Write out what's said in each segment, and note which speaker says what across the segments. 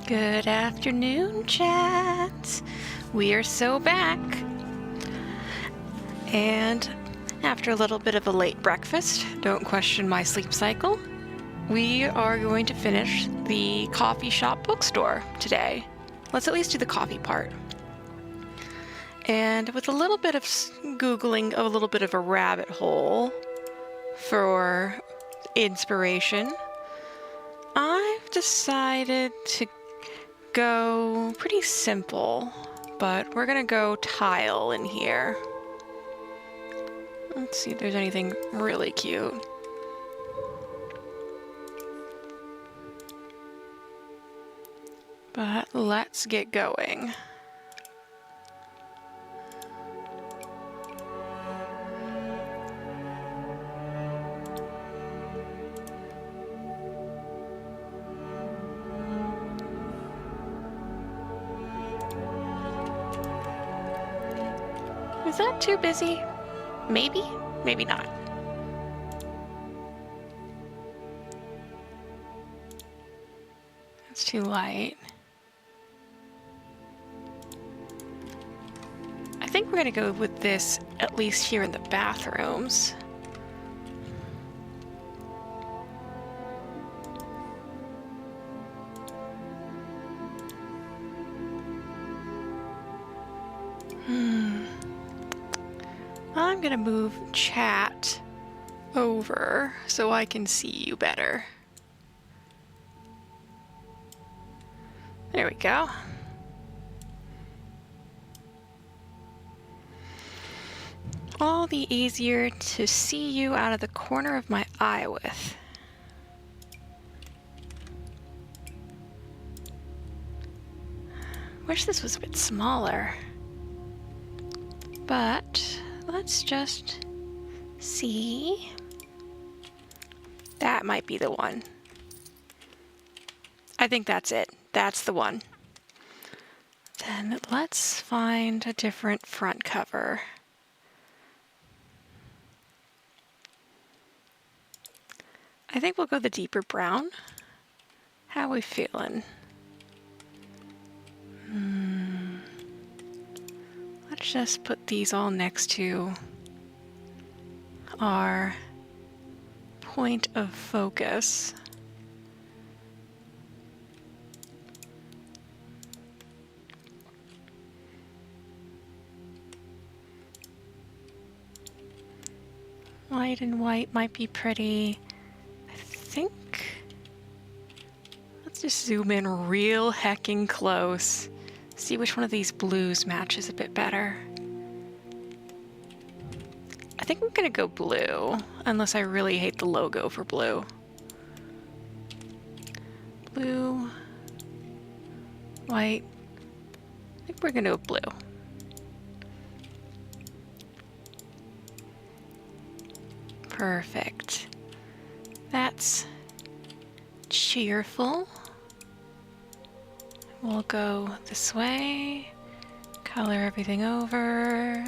Speaker 1: Good afternoon, chat. We are so back. And after a little bit of a late breakfast, don't question my sleep cycle, we are going to finish the coffee shop bookstore today. Let's at least do the coffee part. And with a little bit of Googling, a little bit of a rabbit hole for inspiration, I've decided to go pretty simple, but we're gonna go tile in here. Let's see if there's anything really cute. But let's get going. Is that too busy? Maybe? Maybe not. It's too light. I think we're gonna go with this, at least here in the bathrooms. I'm gonna move chat over so I can see you better. There we go. All the easier to see you out of the corner of my eye with. Wish this was a bit smaller. But let's just see. That might be the one. I think that's it. That's the one. Then let's find a different front cover. I think we'll go the deeper brown. How are we feeling? Let's just put these all next to our point of focus. White and white might be pretty. I think. Let's just zoom in real hecking close. See which one of these blues matches a bit better. I think I'm gonna go blue, unless I really hate the logo for blue. Blue, white. I think we're gonna go blue. Perfect. That's cheerful. We'll go this way, color everything over.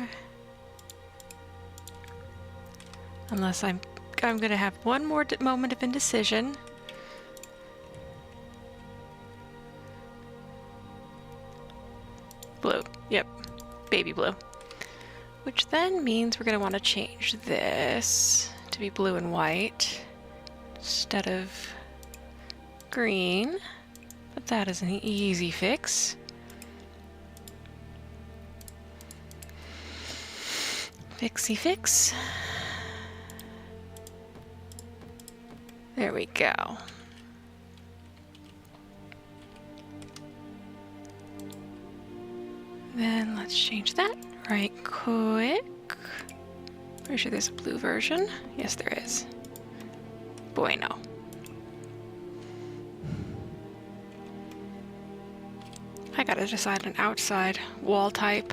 Speaker 1: Unless I'm gonna have one more moment of indecision. Blue, yep, baby blue. Which then means we're gonna wanna change this to be blue and white instead of green. But that is an easy fix. Fixie fix. There we go. Then let's change that right quick. Pretty sure there's a blue version. Yes, there is. Bueno. I gotta decide an outside wall type.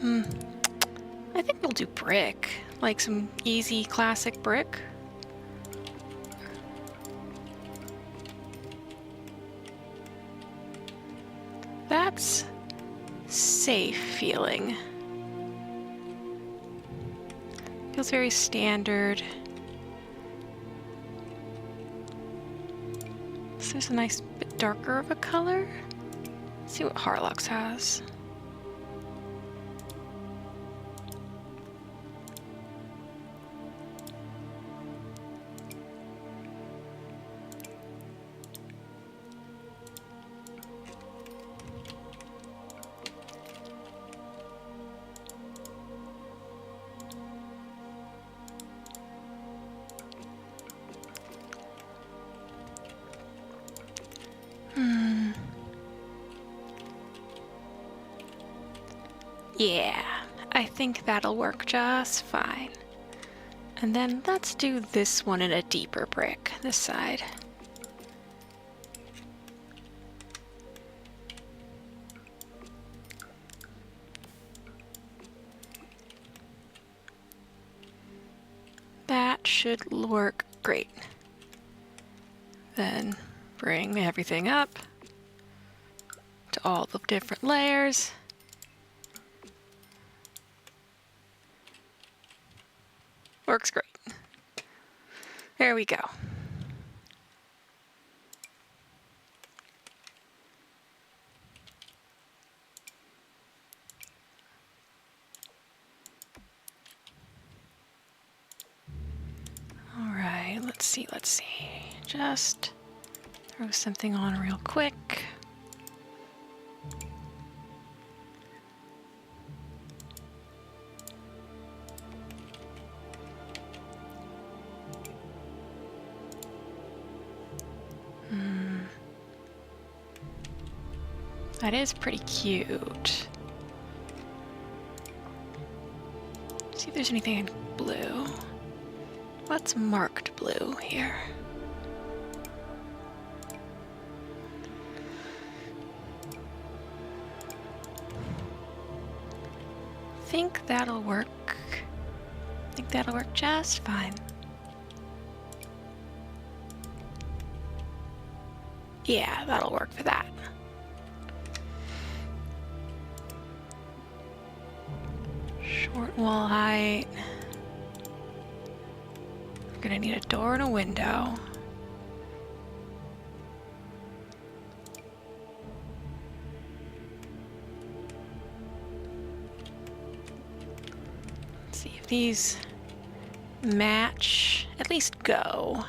Speaker 1: I think we'll do brick. Like some easy classic brick. That's safe feeling. Feels very standard. So there's a nice bit darker of a color. see what Harlock's has. Yeah, I think that'll work just fine. And then let's do this one in a deeper brick, this side. That should work great. Then bring everything up to all the different layers. Works great. There we go. All right, let's see. Just throw something on real quick. That is pretty cute. See if there's anything in blue. What's marked blue here? Think that'll work. Think that'll work just fine. Yeah, that'll work for that. Short wall height. I'm gonna need a door and a window. Let's see if these match, at least go.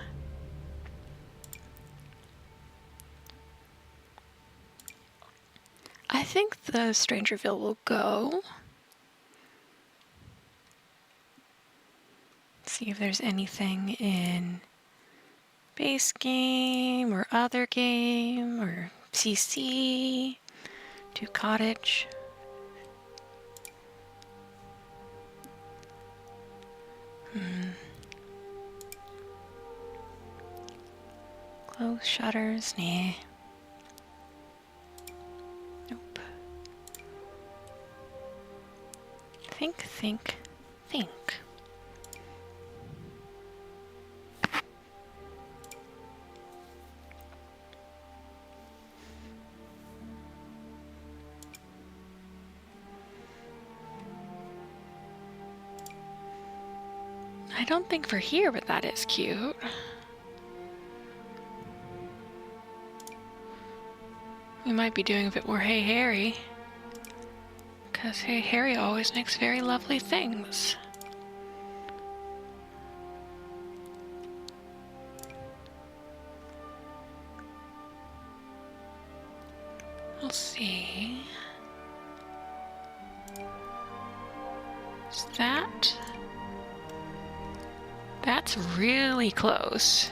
Speaker 1: I think the Strangerville will go. See if there's anything in base game or other game or CC. Do cottage. Close shutters, nah. Nope. Think. I don't think for here, but that is cute. We might be doing a bit more Hey Harry, because Hey Harry always makes very lovely things. We'll see. Is that? That's really close.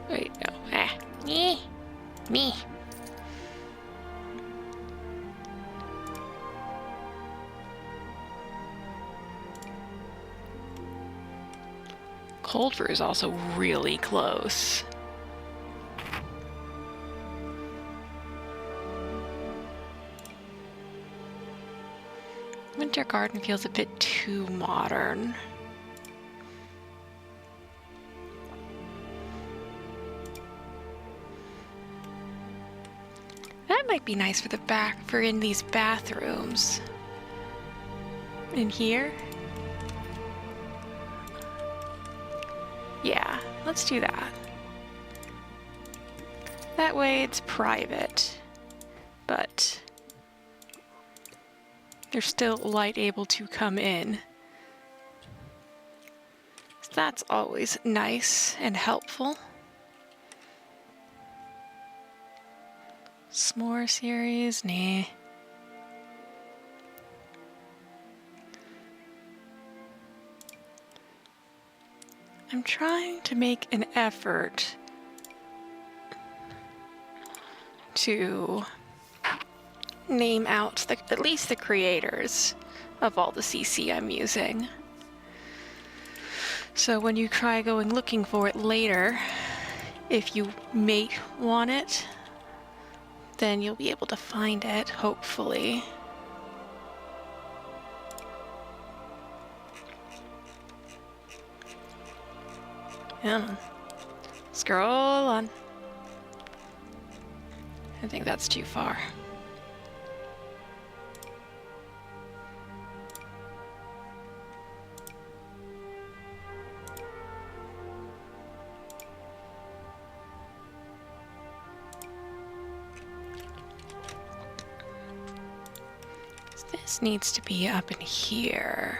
Speaker 1: Wait, no. Me. Culver is also really close. Winter Garden feels a bit too modern. That might be nice for the back, for in these bathrooms. In here? Yeah, let's do that. That way it's private, but there's still light able to come in. So that's always nice and helpful. S'more series? Nah. I'm trying to make an effort to name out at least the creators of all the CC I'm using. So when you try going looking for it later, if you may want it, then you'll be able to find it, hopefully. Come on. Scroll on. I think that's too far. This needs to be up in here.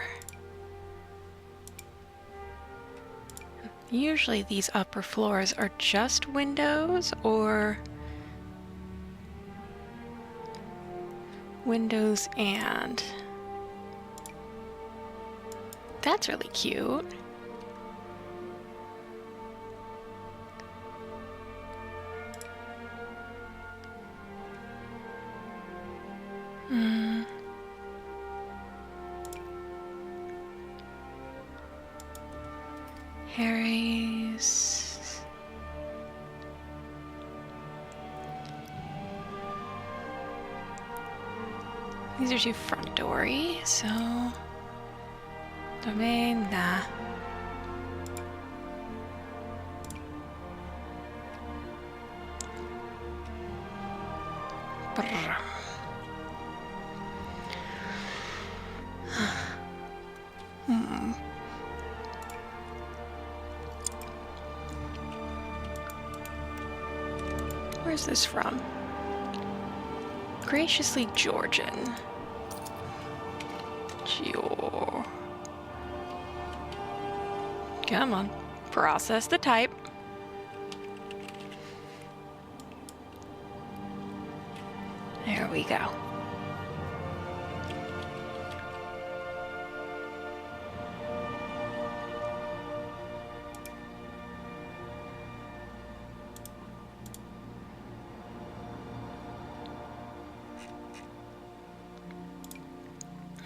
Speaker 1: Usually these upper floors are just windows or windows and... That's really cute. Harry's. These are two front doory, so domain, nah. Brr. Where's this from? Graciously Georgian. Sure. Come on. Process the type. There we go.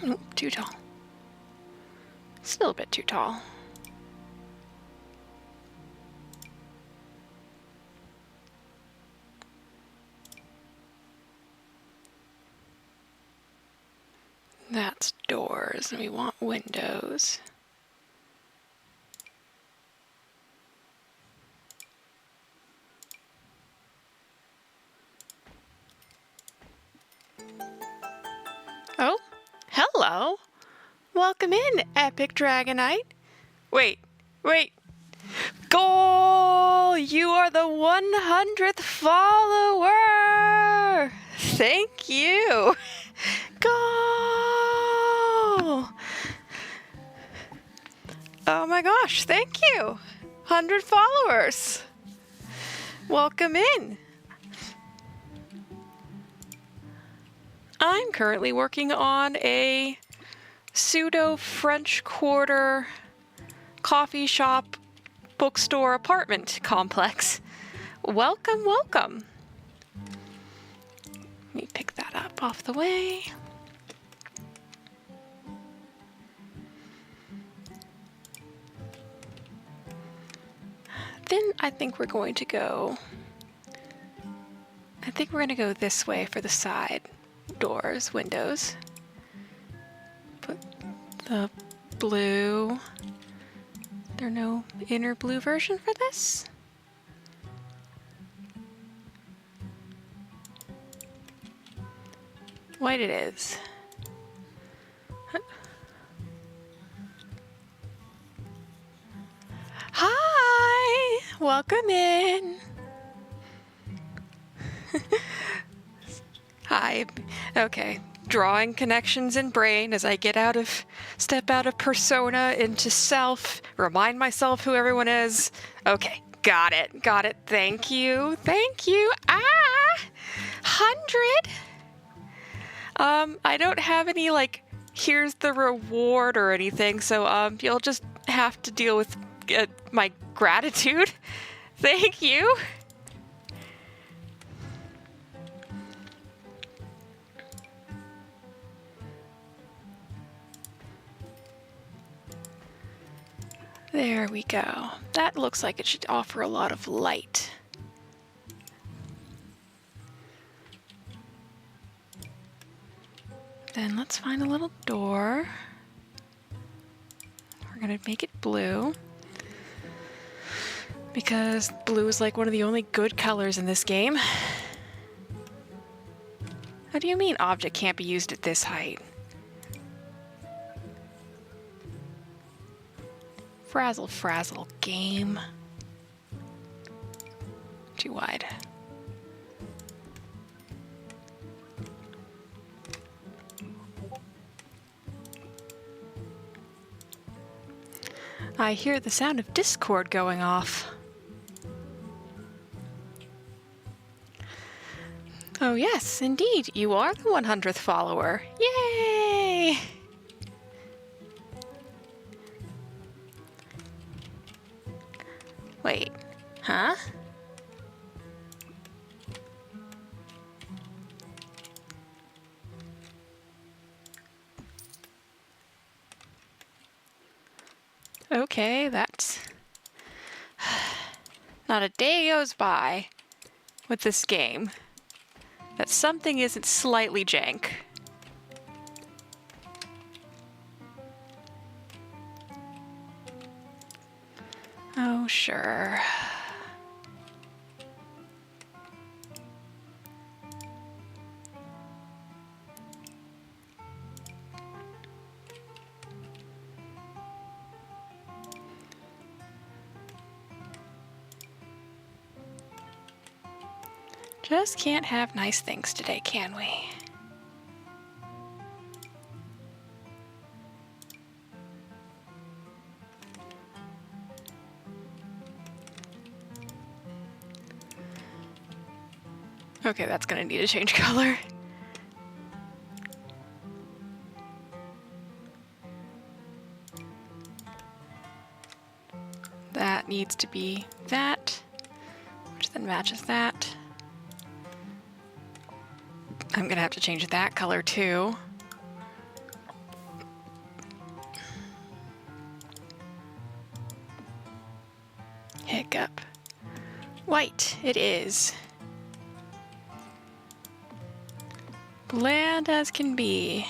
Speaker 1: Oh, too tall. Still a bit too tall. That's doors, and we want windows. Oh, hello. Welcome in, Epic Dragonite. Wait. Goal! You are the 100th follower! Thank you! Goal! Oh my gosh, thank you! 100 followers! Welcome in! I'm currently working on a pseudo-French Quarter coffee shop bookstore apartment complex. Welcome, welcome. Let me pick that up off the way. Then I think we're going to go this way for the side doors, windows. Put the blue. There no inner blue version for this? White it is. Hi! Welcome in! Okay. Drawing connections in brain as I step out of persona into self, remind myself who everyone is. Okay, got it. Thank you. Ah! 100? I don't have any, like, here's the reward or anything, so, you'll just have to deal with my gratitude. Thank you. There we go. That looks like it should offer a lot of light. Then let's find a little door. We're gonna make it blue, because blue is like one of the only good colors in this game. How do you mean object can't be used at this height? Frazzle game. Too wide. I hear the sound of Discord going off. Oh yes, indeed, you are the 100th follower. Yay! Wait, huh? Okay, that's... Not a day goes by with this game that something isn't slightly jank. Oh, sure. Just can't have nice things today, can we? Okay, that's gonna need to change color. That needs to be that, which then matches that. I'm gonna have to change that color too. Hiccup. White, it is. Bland as can be.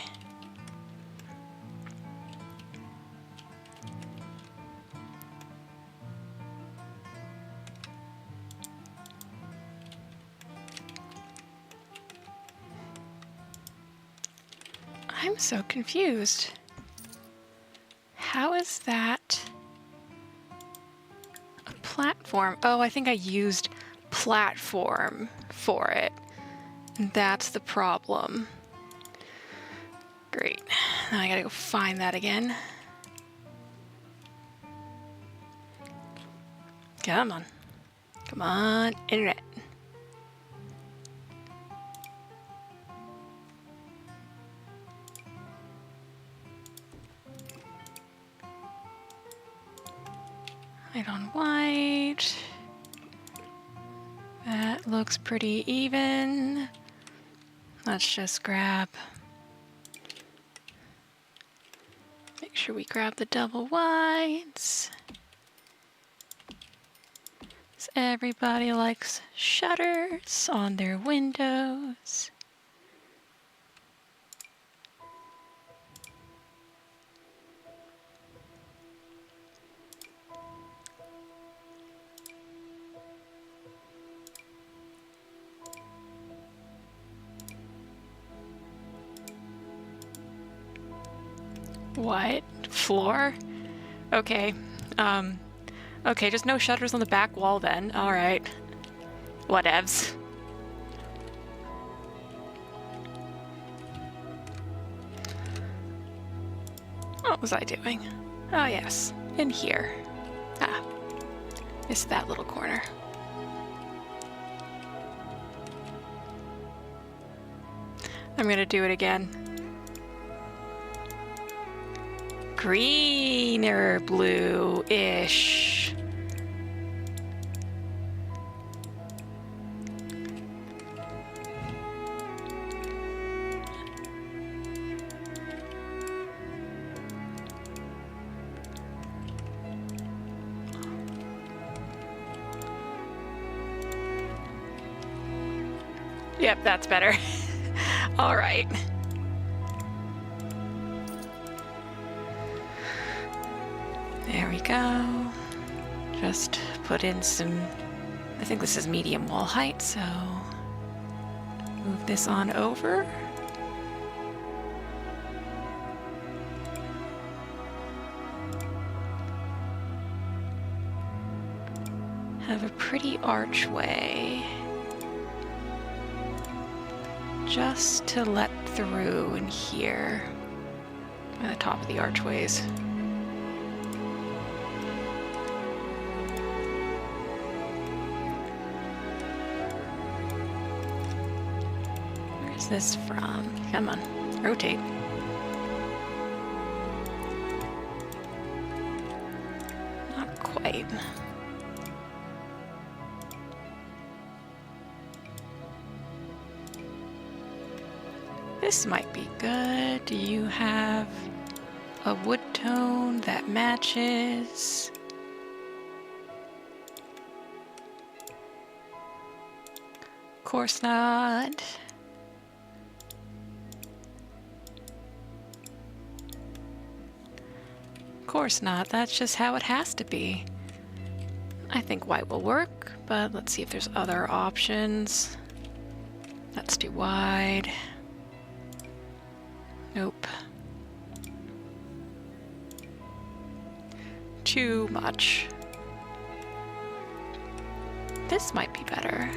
Speaker 1: I'm so confused. How is that a platform? Oh, I think I used platform for it. That's the problem. Great. Now I gotta go find that again. Come on. Come on, internet. White on white. That looks pretty even. Let's just grab... Make sure we grab the double whites. 'Cause everybody likes shutters on their windows. What? Floor? Okay. Okay, just no shutters on the back wall then. Alright. Whatevs. What was I doing? Oh yes, in here. Ah, missed that little corner. I'm gonna do it again. Greener blue-ish. Yep, that's better. All right. There we go. Just put in some, I think this is medium wall height, so move this on over. Have a pretty archway just to let through in here at the top of the archways. Where's this from? Come on, rotate. Not quite. This might be good. Do you have a wood tone that matches? Of course not. Of course not. That's just how it has to be. I think white will work, but let's see if there's other options. That's too wide. Nope. Too much. This might be better.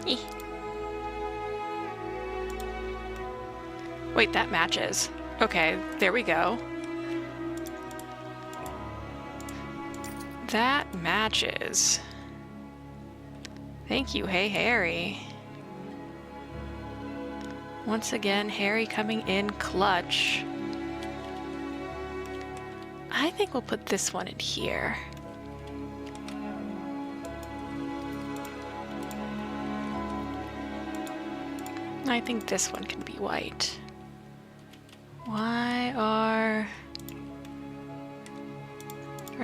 Speaker 1: Eeh. Wait, that matches. Okay, there we go. That matches. Thank you, Hey Harry. Once again, Harry coming in clutch. I think we'll put this one in here. I think this one can be white. Why are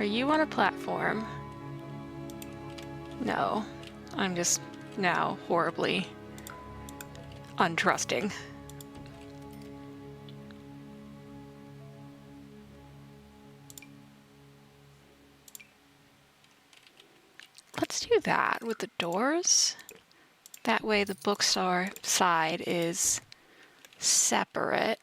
Speaker 1: you on a platform? No. I'm just now horribly untrusting. Let's do that with the doors. That way the bookstore side is separate.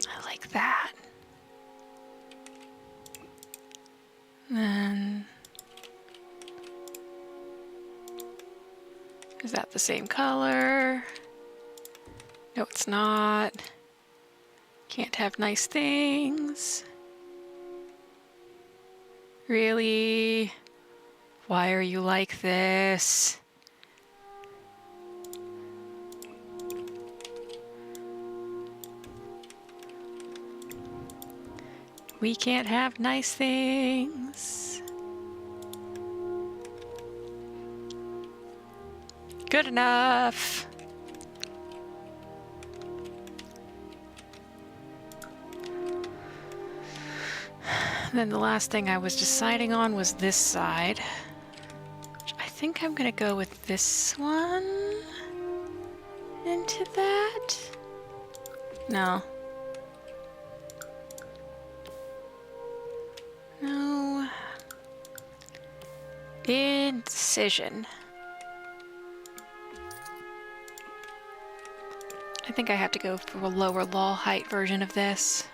Speaker 1: I like that. Then, is that the same color? No, it's not. Can't have nice things. Really? Why are you like this? We can't have nice things. Good enough. Then the last thing I was deciding on was this side. I think I'm gonna go with this one into that. No. No. Indecision. I think I have to go for a lower wall height version of this.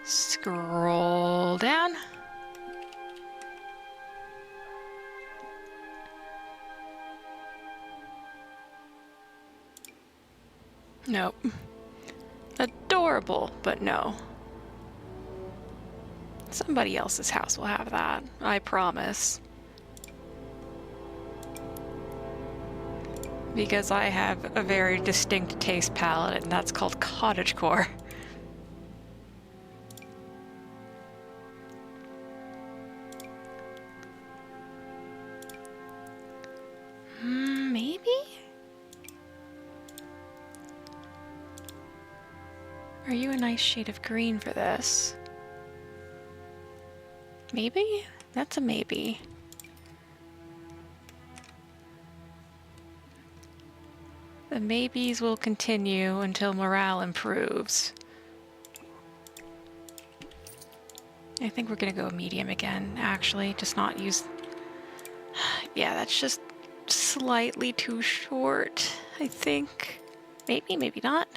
Speaker 1: Scroll down. Nope. Adorable, but no. Somebody else's house will have that, I promise. Because I have a very distinct taste palette, and that's called cottagecore. Maybe? Are you a nice shade of green for this? Maybe? That's a maybe. The maybes will continue until morale improves. I think we're gonna go medium again, actually. Just not use... Yeah, that's just slightly too short, I think. Maybe, maybe not.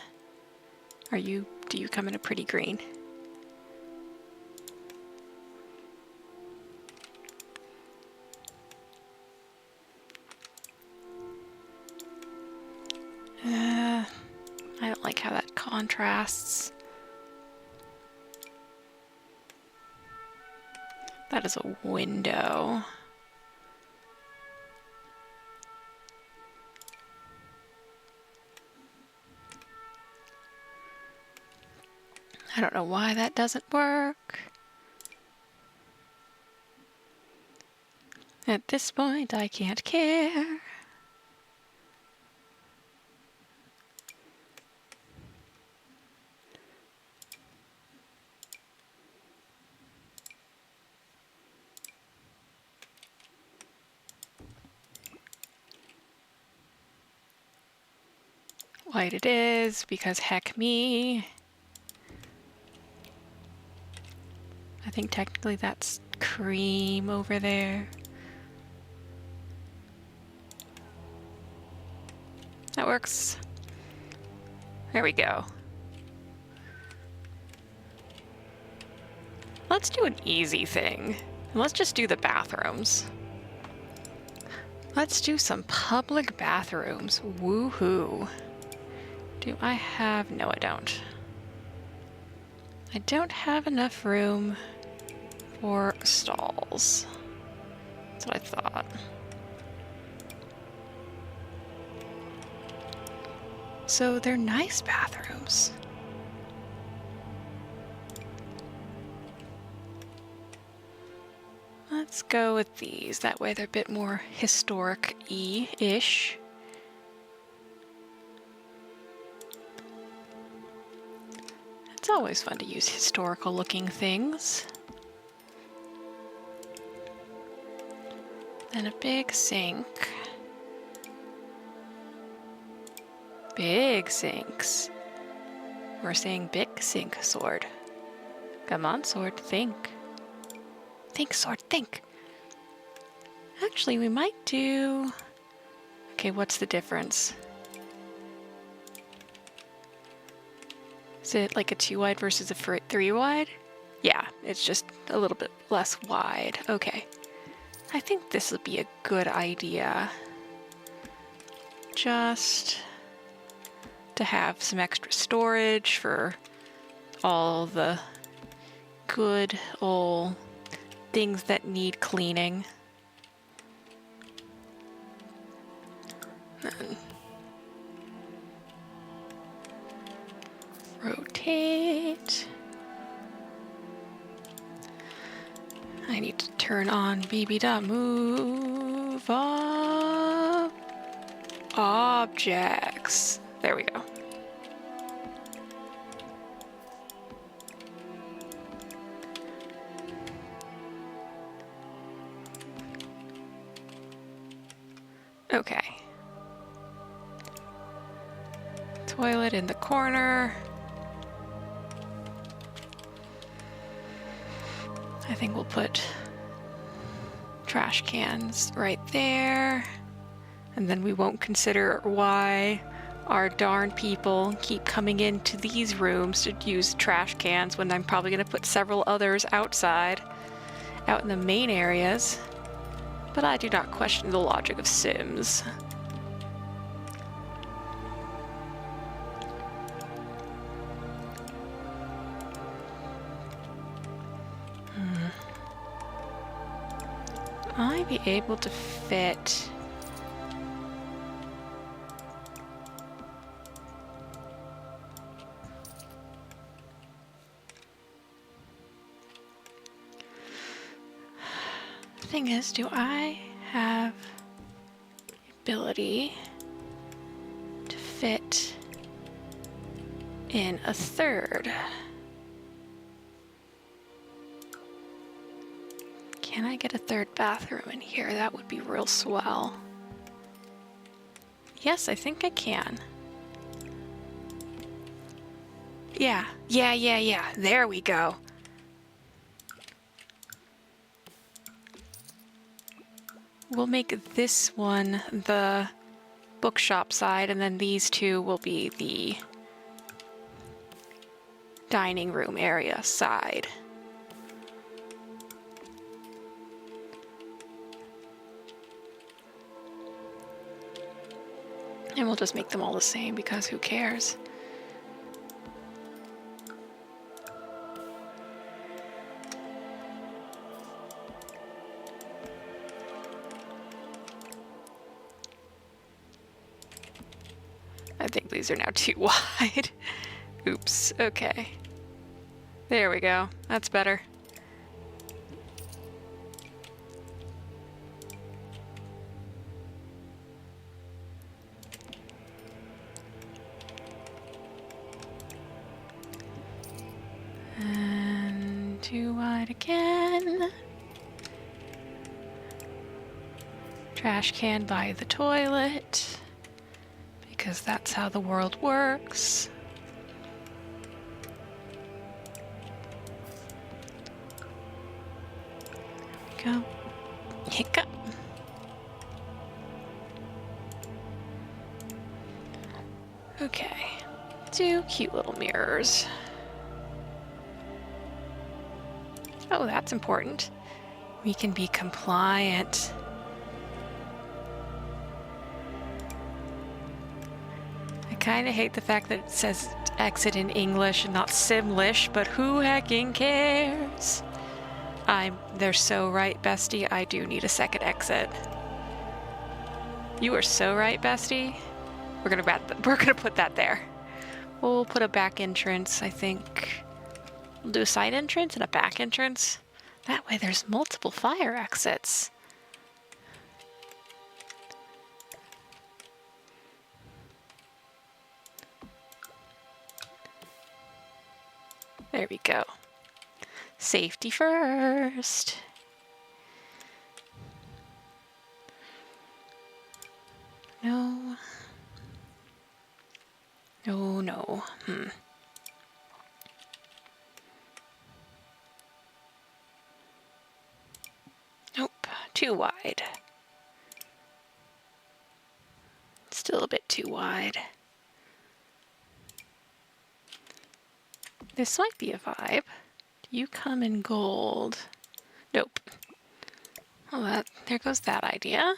Speaker 1: Do you come in a pretty green? I don't like how that contrasts. That is a window. I don't know why that doesn't work. At this point, I can't care. White it is, because heck me. I think technically that's cream over there. That works. There we go. Let's do an easy thing. And let's just do the bathrooms. Let's do some public bathrooms. Woohoo. Do I have... No, I don't. I don't have enough room for stalls. That's what I thought. So they're nice bathrooms. Let's go with these. That way they're a bit more historic-y-ish. It's always fun to use historical-looking things. Then a big sink. Big sinks. We're saying big sink, sword. Come on, sword, think. Think, sword, think. Actually, we might do... Okay, what's the difference? Is it like a 2-wide versus a 3-wide? Yeah, it's just a little bit less wide. Okay. I think this would be a good idea. Just to have some extra storage for all the good old things that need cleaning. Then rotate. I need to turn on BB.move objects. There we go. Okay. Toilet in the corner. I think we'll put trash cans right there. And then we won't consider why our darn people keep coming into these rooms to use trash cans when I'm probably going to put several others outside, out in the main areas. But I do not question the logic of Sims. I be able to fit... Thing is, do I have the ability to fit in a third? Can I get a third bathroom in here? That would be real swell. Yes, I think I can. Yeah. There we go. We'll make this one the bookshop side, and then these two will be the dining room area side. And we'll just make them all the same because who cares? I think these are now too wide. Oops, okay. There we go. That's better. And too wide again. Trash can by the toilet, because that's how the world works. Go. Hiccup. Okay. 2 cute little mirrors. Oh, that's important. We can be compliant. I kind of hate the fact that it says exit in English and not Simlish, but who hecking cares? They're so right, bestie. I do need a second exit. You are so right, bestie. We're gonna put that there. We'll put a back entrance, I think. We'll do a side entrance and a back entrance. That way there's multiple fire exits. There we go. Safety first. No. No. Nope, too wide. Still a bit too wide. This might be a vibe. You come in gold. Nope. Well, there goes that idea.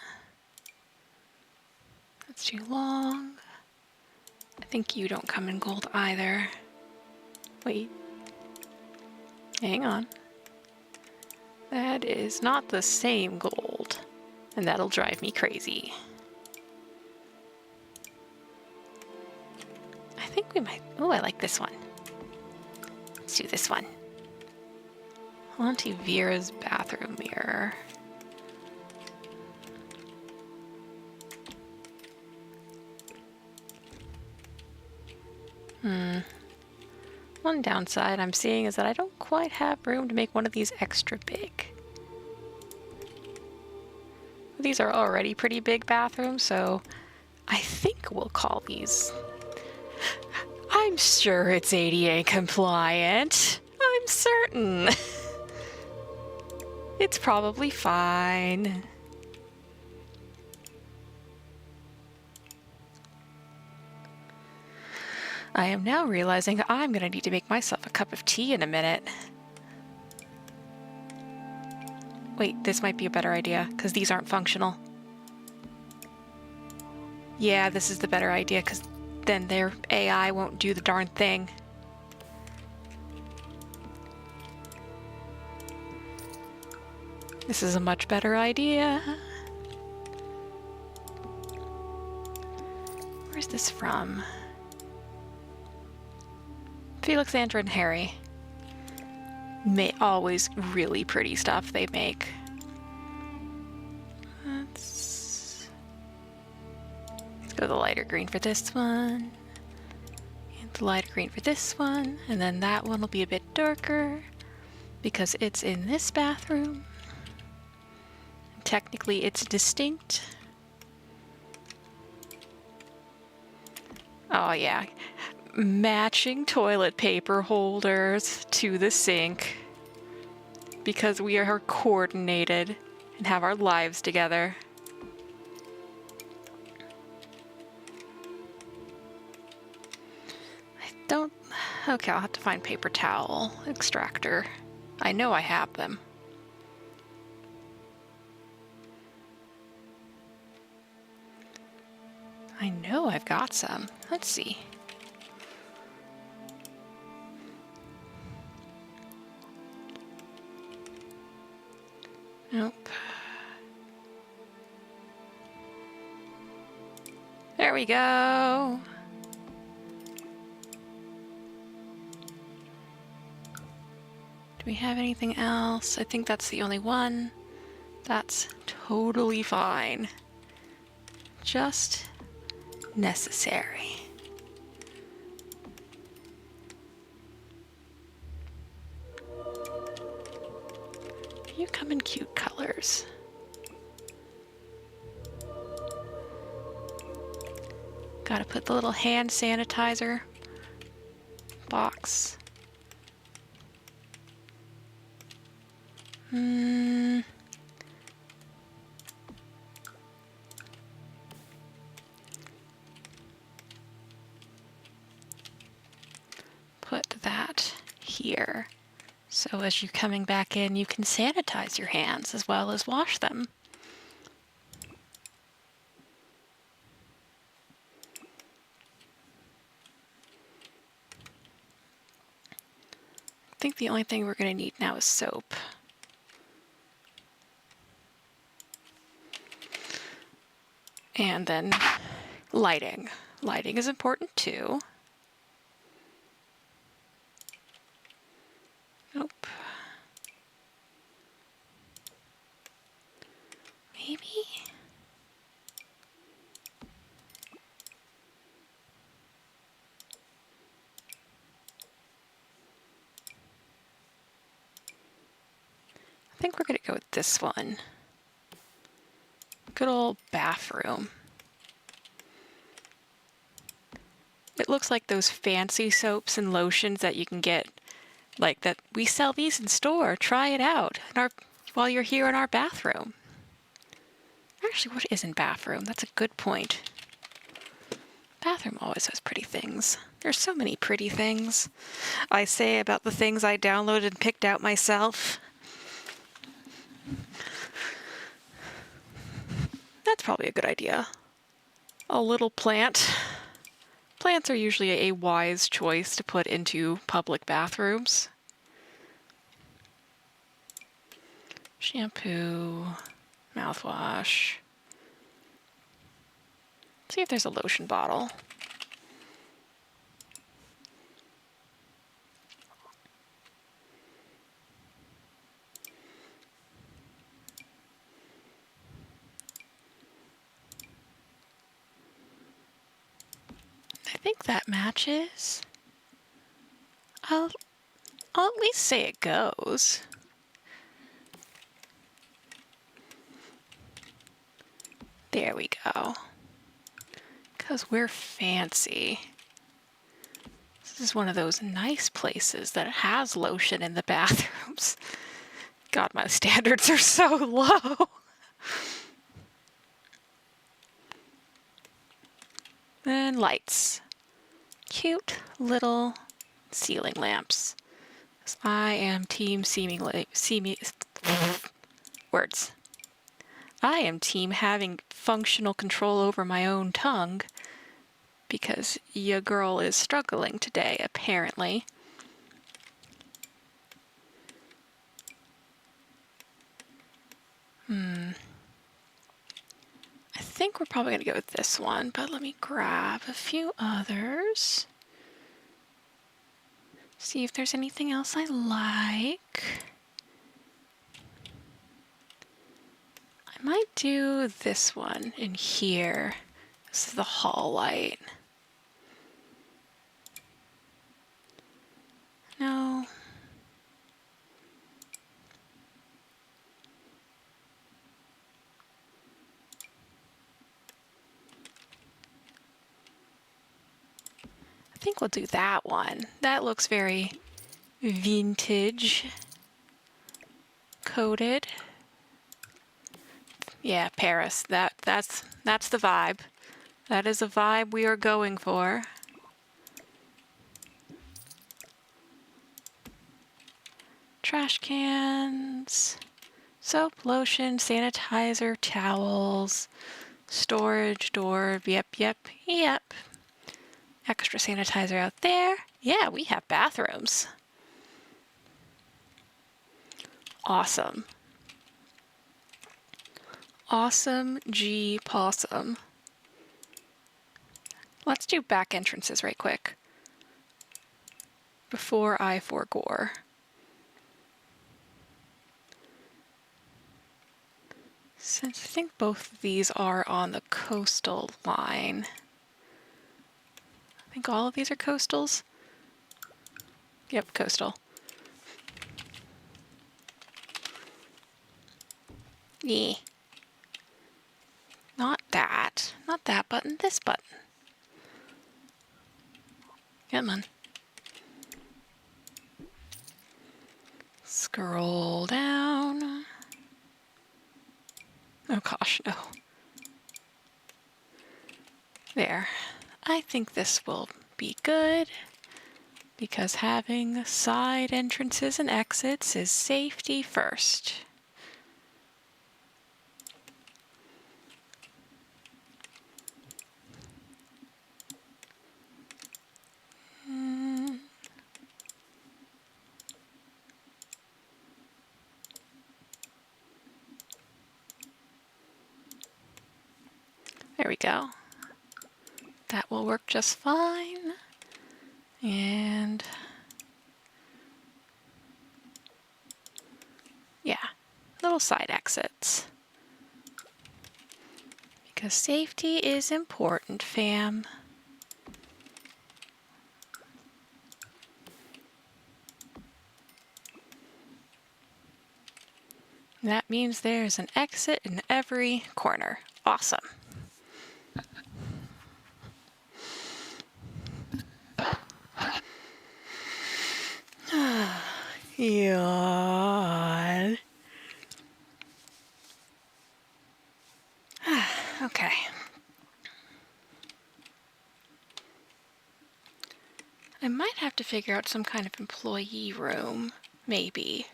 Speaker 1: That's too long. I think you don't come in gold either. Wait. Hang on. That is not the same gold, and that'll drive me crazy. I think we might... Oh, I like this one. Let's do this one. Auntie Vera's bathroom mirror. One downside I'm seeing is that I don't quite have room to make one of these extra big. These are already pretty big bathrooms, so I think we'll call these... I'm sure it's ADA compliant. I'm certain. It's probably fine. I am now realizing I'm gonna need to make myself a cup of tea in a minute. Wait, this might be a better idea, because these aren't functional. Yeah, this is the better idea, because then their AI won't do the darn thing. This is a much better idea. Where's this from? Felix, Andrew, and Harry. Always really pretty stuff they make. Let's go the lighter green for this one. And the lighter green for this one. And then that one will be a bit darker because it's in this bathroom. Technically, it's distinct. Oh yeah. Matching toilet paper holders to the sink because we are coordinated and have our lives together. Okay, I'll have to find paper towel extractor. I know I have them. I know I've got some. Let's see. Nope. There we go. Do we have anything else? I think that's the only one. That's totally fine. Just necessary. You come in cute colors. Gotta put the little hand sanitizer box. Put that here. So as you're coming back in, you can sanitize your hands as well as wash them. I think the only thing we're going to need now is soap. And then lighting. Lighting is important too. Nope. Maybe? I think we're going to go with this one. Good old bathroom. It looks like those fancy soaps and lotions that you can get, like that we sell these in store. Try it out while you're here in our bathroom. Actually, what is in bathroom? That's a good point. Bathroom always has pretty things. There's so many pretty things. I say about the things I downloaded and picked out myself. That's probably a good idea. A little plant. Plants are usually a wise choice to put into public bathrooms. Shampoo, mouthwash. See if there's a lotion bottle. I think that matches. I'll at least say it goes. There we go. Because we're fancy. This is one of those nice places that has lotion in the bathrooms. God, my standards are so low. And lights. cute little ceiling lamps. I am team words. I am team having functional control over my own tongue because your girl is struggling today, apparently. I think we're probably going to go with this one, but let me grab a few others. See if there's anything else I like. I might do this one in here. This is the hall light. No. I think we'll do that one. That looks very vintage coated. Yeah, Paris. That's the vibe. That is a vibe we are going for. Trash cans, soap, lotion, sanitizer, towels, storage door. Yep. Extra sanitizer out there. Yeah, we have bathrooms. Awesome. Awesome G possum. Let's do back entrances right quick before I forgore. Since I think both of these are on the coastal line. I think all of these are coastals. Yep, coastal. Yeah. Not that. Not that button, this button. Come on. Scroll down. Oh gosh, no. There. I think this will be good because having side entrances and exits is safety first. There we go. That will work just fine. And yeah, little side exits. Because safety is important, fam. That means there's an exit in every corner. Awesome. Yawn. Okay. I might have to figure out some kind of employee room, maybe,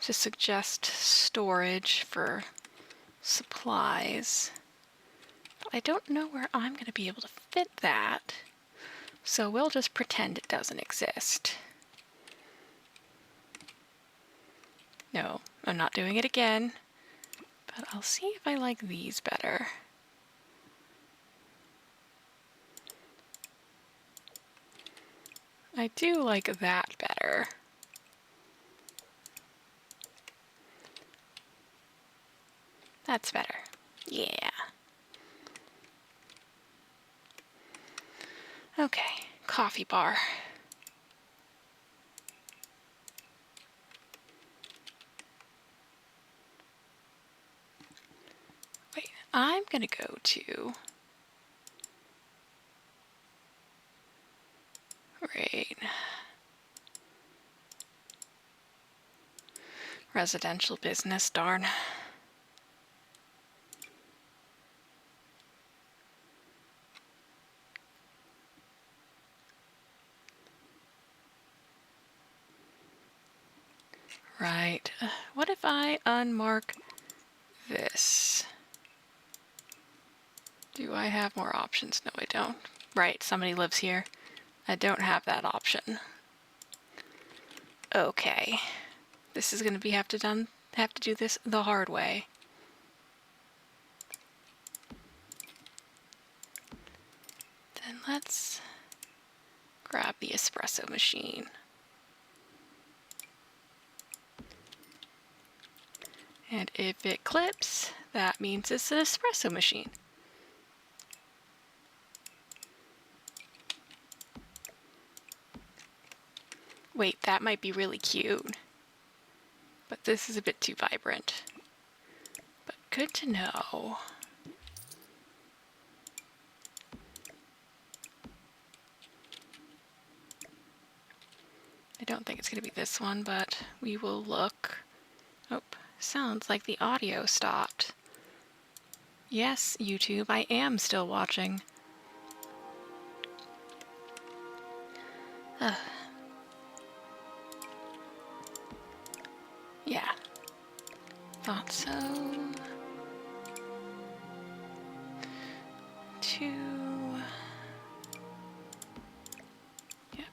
Speaker 1: to suggest storage for supplies. But I don't know where I'm going to be able to fit that, so we'll just pretend it doesn't exist. No, I'm not doing it again, but I'll see if I like these better. I do like that better. That's better. Yeah. Okay, coffee bar. Wait, I'm gonna go to... Right. Residential business, darn. Right. What if I unmark this? Do I have more options? No, I don't. Right, somebody lives here. I don't have that option. Okay. This is gonna have to do this the hard way. Then let's grab the espresso machine. And if it clips, that means it's an espresso machine. Wait, that might be really cute. But this is a bit too vibrant. But good to know. I don't think it's going to be this one, but we will look. Oh, sounds like the audio stopped. Yes, YouTube, I am still watching. Yeah, thought so. 2. Yep.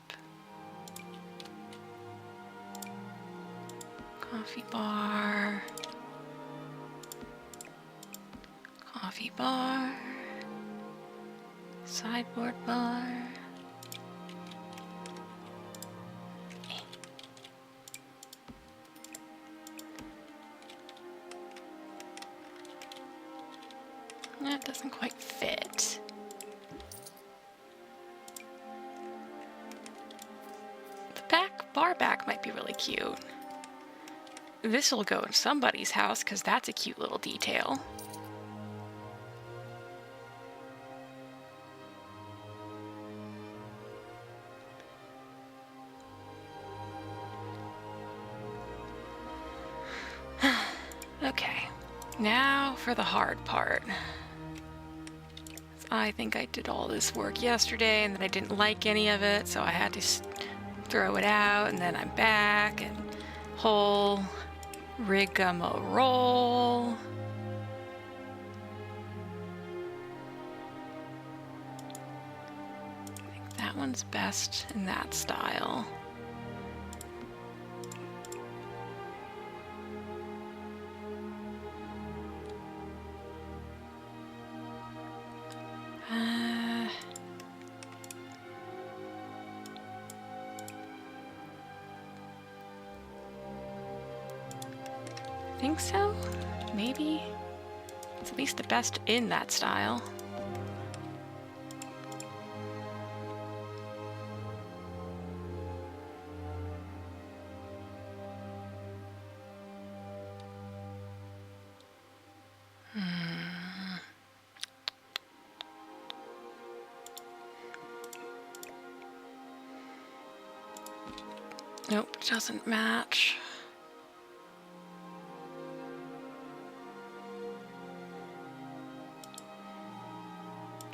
Speaker 1: Coffee bar. Coffee bar. Sideboard bar. That doesn't quite fit. The bar back might be really cute. This will go in somebody's house because that's a cute little detail. Okay, now for the hard part. I think I did all this work yesterday and then I didn't like any of it, so I had to throw it out, and then I'm back and whole rigmarole. I think that one's best in that style. I think so? Maybe? It's at least the best in that style. Nope, doesn't match.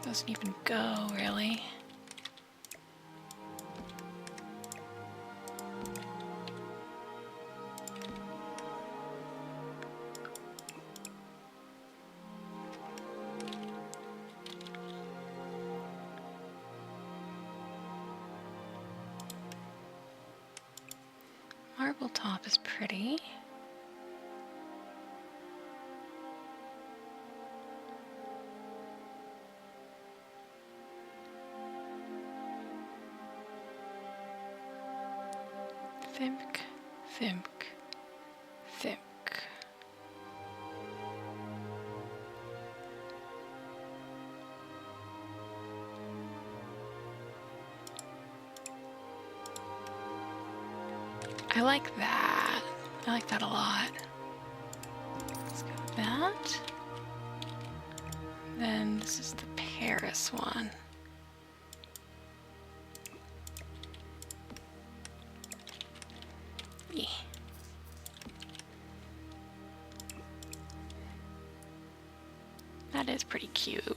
Speaker 1: Doesn't even go, really. Marble top is pretty. Thimk, thimk, thimk. I like that. I like that a lot. Let's go with that. Then this is the Paris one. Yeah. That is pretty cute.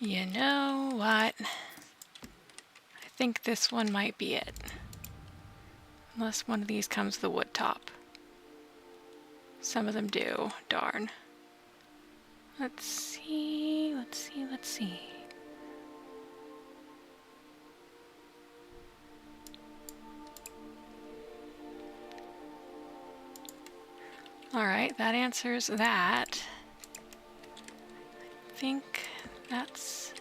Speaker 1: You know what? I think this one might be it. Unless one of these comes with a wood top. Some of them do. Darn. Let's see, let's see, let's see. Alright, that answers that. I think that's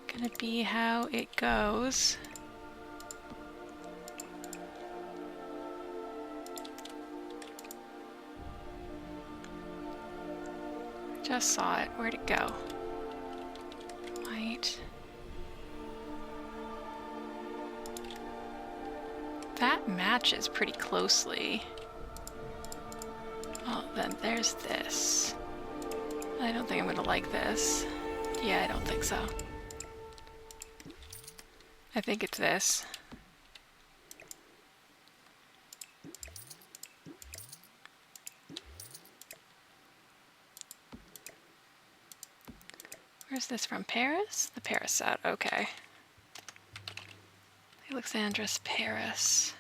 Speaker 1: gonna be how it goes. Just saw it. Where'd it go? White. That matches pretty closely. Oh, then there's this. I don't think I'm gonna like this. Yeah, I don't think so. I think it's this. Where's this from? Paris? The Paris set, okay. Alexandris Paris.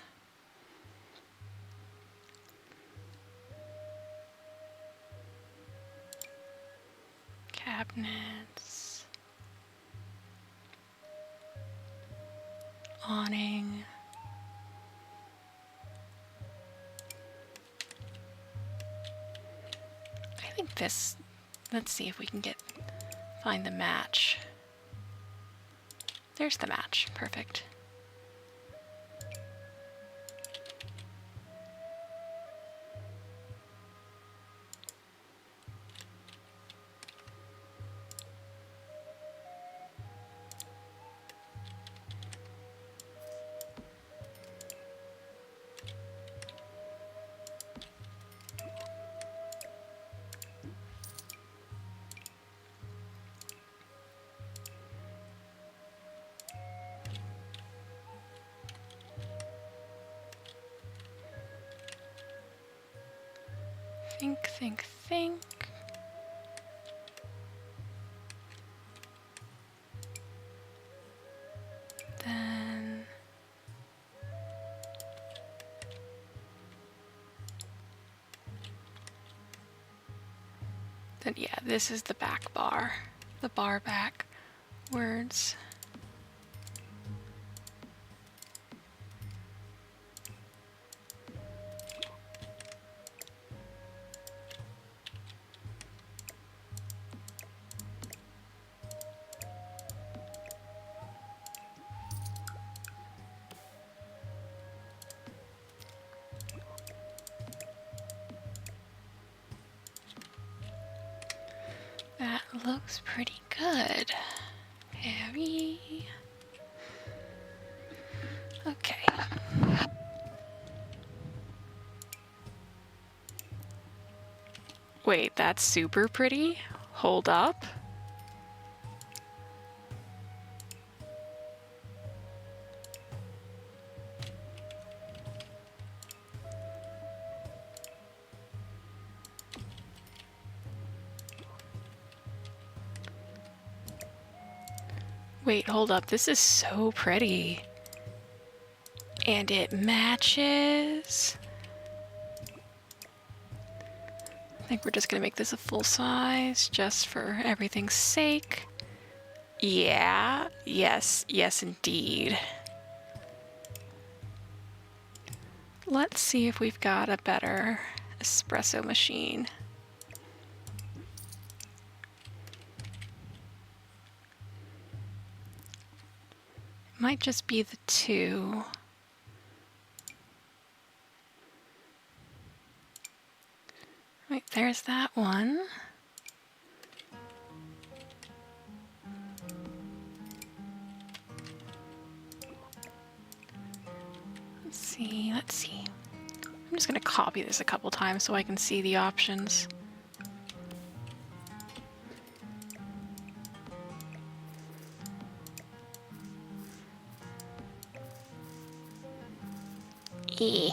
Speaker 1: Cabinets. Awning. I think this, let's see if we can find the match. There's the match, perfect. Think. Then yeah, this is the back bar. The bar back words. That looks pretty good. Very. Okay. Wait, that's super pretty? Hold up. Wait, hold up. This is so pretty. And it matches. I think we're just gonna make this a full size just for everything's sake. Yeah, yes, yes indeed. Let's see if we've got a better espresso machine. Might just be the two. Right, there's that one. Let's see. I'm just gonna copy this a couple times so I can see the options. E.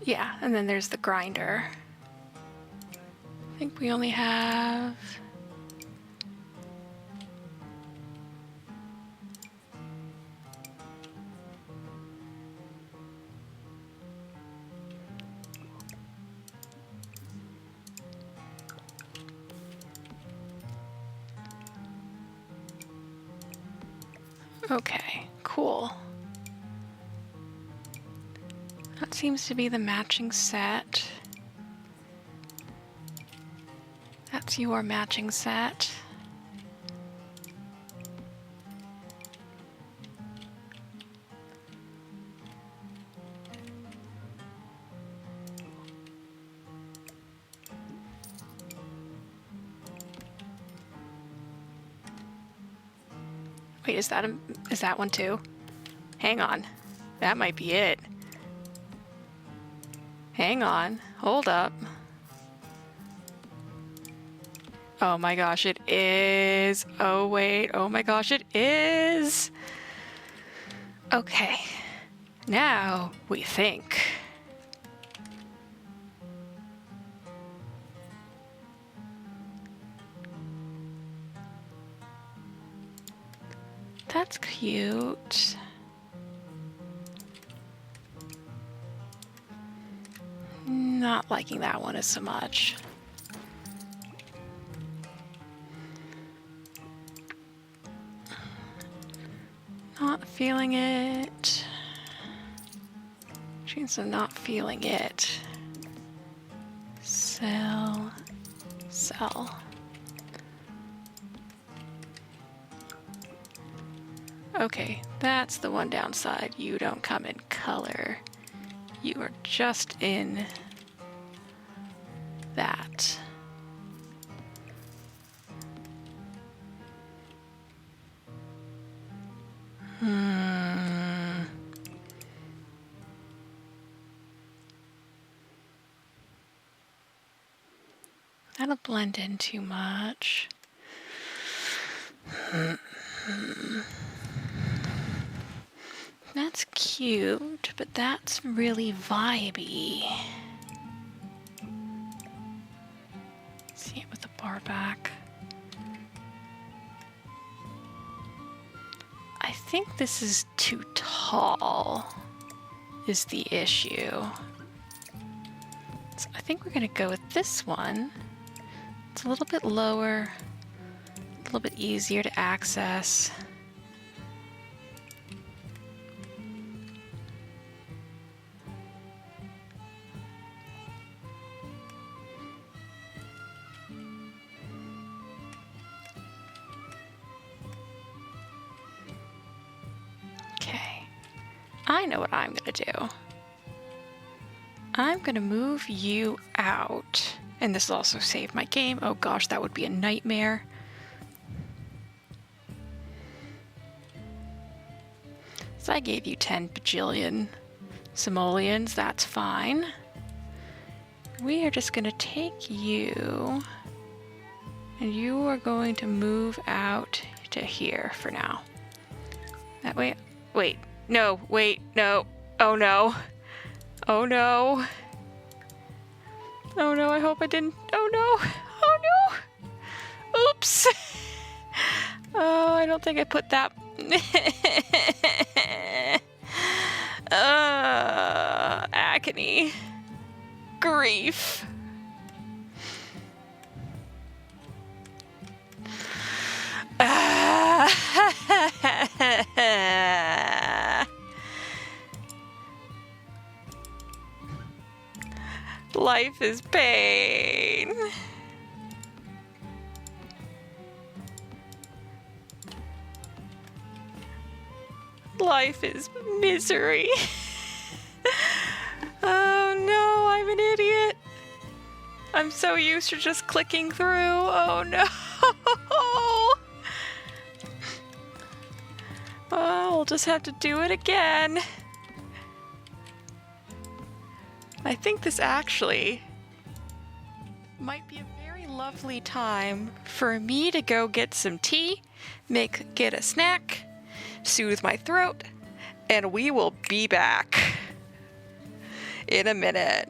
Speaker 1: Yeah, and then there's the grinder. I think we only have... Okay, cool. That seems to be the matching set. That's your matching set. Wait, is that one too? Hang on. That might be it. Hang on. Hold up. Oh my gosh, it is. Oh wait. Oh my gosh, it is. Okay. Now we think. That's cute. Not liking that one as so much. Not feeling it. Chance of not feeling it. Sell. Sell. Okay, that's the one downside. You don't come in color. You are just in that. That'll blend in too much. That's cute, but that's really vibey. See it with the bar back. I think this is too tall, is the issue. So I think we're gonna go with this one. It's a little bit lower, a little bit easier to access. I know what I'm gonna do. I'm gonna move you out. And this will also save my game. Oh gosh, that would be a nightmare. So I gave you 10 bajillion simoleons, that's fine. We are just gonna take you, and you are going to move out to here for now. That way, wait. No, wait, no. Oh no. Oh no. Oh no, I hope I didn't. Oh no. Oh no. Oops. Oh, I don't think I put that. Agony. Grief. Life is pain. Life is misery. Oh no, I'm an idiot. I'm so used to just clicking through. Oh no. I'll just have to do it again. I think this actually might be a very lovely time for me to go get some tea, get a snack, soothe my throat, and we will be back In a minute.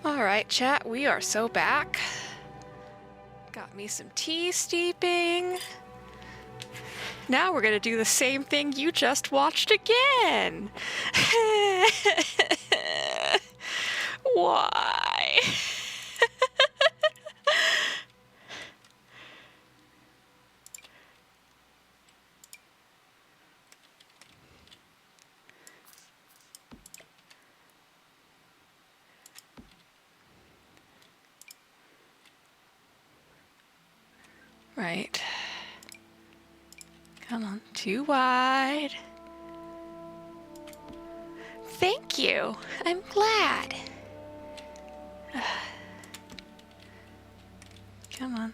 Speaker 1: Alright, chat, we are so back. Got me some tea steeping. Now we're gonna do the same thing you just watched again. Why? Right. Come on, too wide. Thank you. I'm glad. Come on.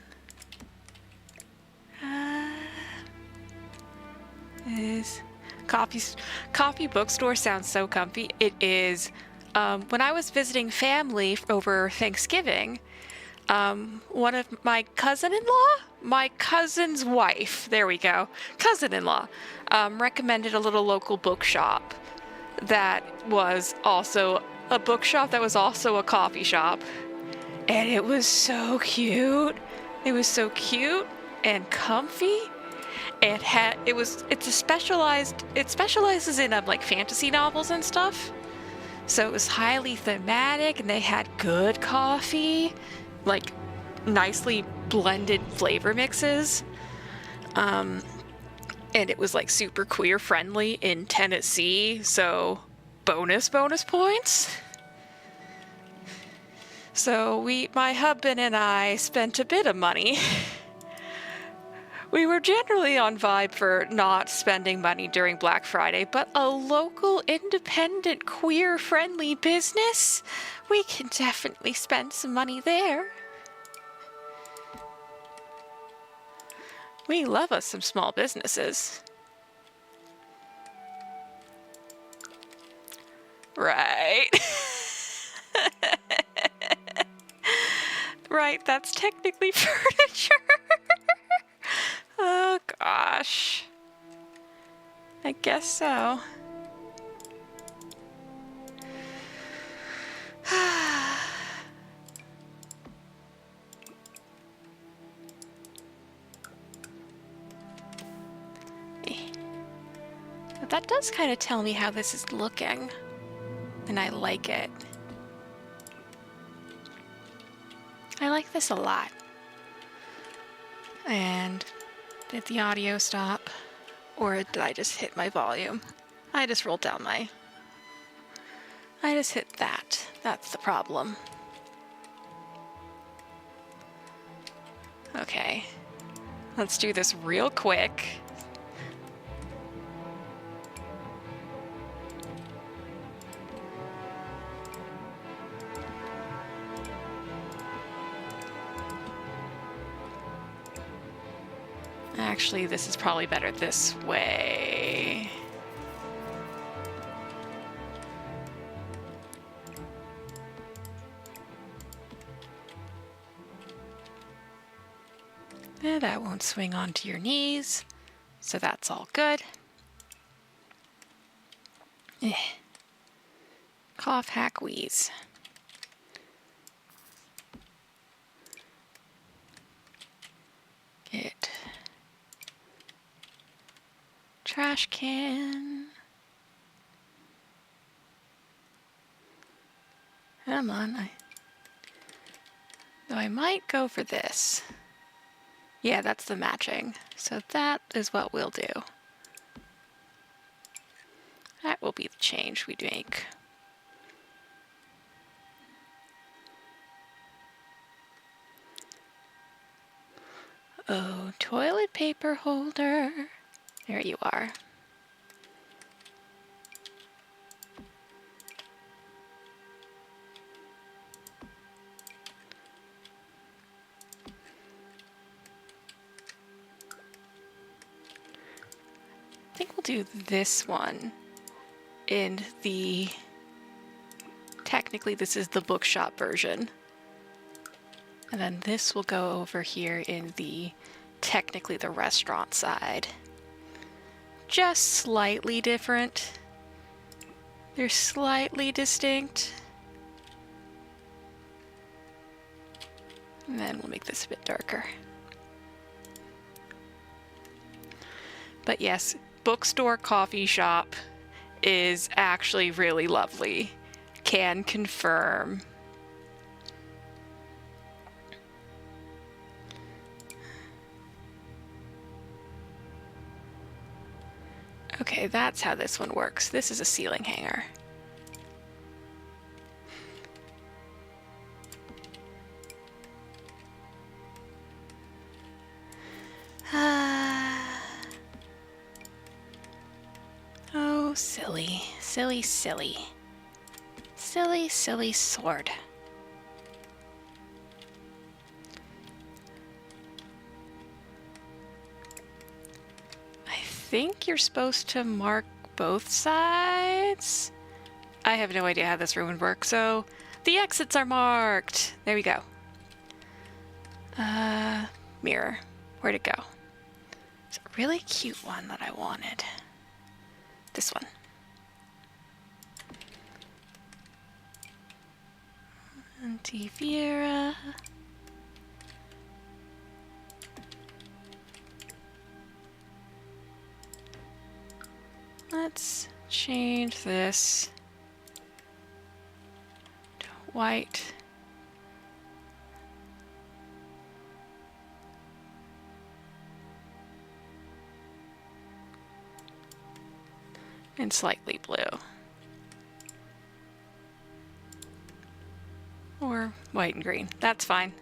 Speaker 1: Is coffee bookstore sounds so comfy. It is. When I was visiting family over Thanksgiving, one of my my cousin's wife, there we go, cousin-in-law, recommended a little local bookshop that was also a bookshop that was also a coffee shop. And it was so cute. It was so cute and comfy. It specializes in like fantasy novels and stuff. So it was highly thematic, and they had good coffee, like nicely blended flavor mixes. And it was like super queer friendly in Tennessee, so bonus points. So my husband and I spent a bit of money. We were generally on vibe for not spending money during Black Friday, but a local, independent, queer-friendly business? We can definitely spend some money there. We love us some small businesses. Right. Right, that's technically furniture. Oh gosh. I guess so. But that does kind of tell me how this is looking, and I like it. I like this a lot. And did the audio stop? Or did I just hit my volume? I just rolled down I just hit that. That's the problem. Okay. Let's do this real quick. Actually, this is probably better this way. And that won't swing onto your knees, so that's all good. Cough, hack, wheeze. Get trash can. Come on. I might go for this. Yeah, that's the matching. So that is what we'll do. That will be the change we make. Oh, toilet paper holder. There you are. I think we'll do this one in the, technically this is the bookshop version. And then this will go over here in the, technically the restaurant side. Just slightly different. They're slightly distinct. And then we'll make this a bit darker. But yes, Bookstore coffee shop is actually really lovely. Can confirm. Okay, that's how this one works. This is a ceiling hanger. Oh, silly, silly, silly. Silly, silly sword. I think you're supposed to mark both sides. I have no idea how this room would work, so the exits are marked. There we go. Mirror. Where'd it go? It's a really cute one that I wanted. This one. Auntie Vera. Let's change this to white. And slightly blue. Or white and green. That's fine.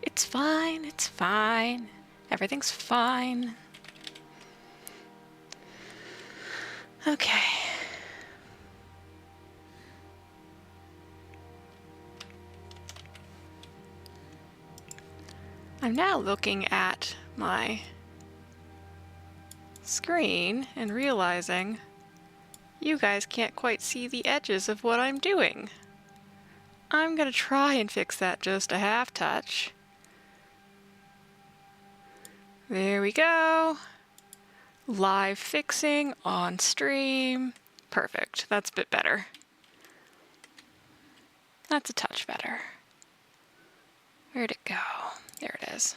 Speaker 1: It's fine, it's fine. Everything's fine. Okay. I'm now looking at my screen and realizing you guys can't quite see the edges of what I'm doing. I'm gonna try and fix that just a half touch. There we go. Live fixing on stream. Perfect. That's a bit better. That's a touch better. Where'd it go? There it is.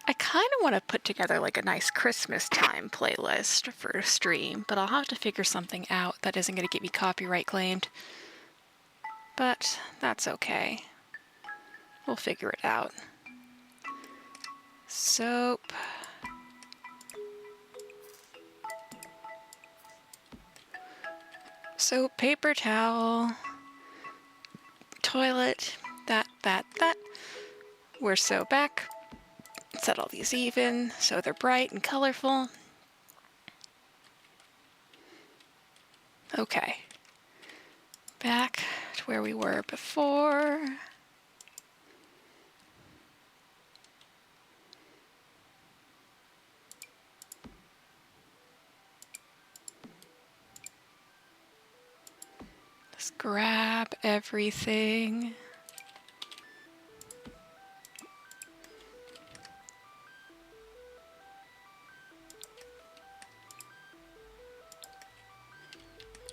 Speaker 1: I kind of want to put together like a nice Christmas time playlist for a stream, but I'll have to figure something out that isn't going to get me copyright claimed. But that's okay. We'll figure it out. Soap. Soap, paper towel. Toilet. That. We're so back. Set all these even so they're bright and colorful. Okay. Back to where we were before. Let's grab everything.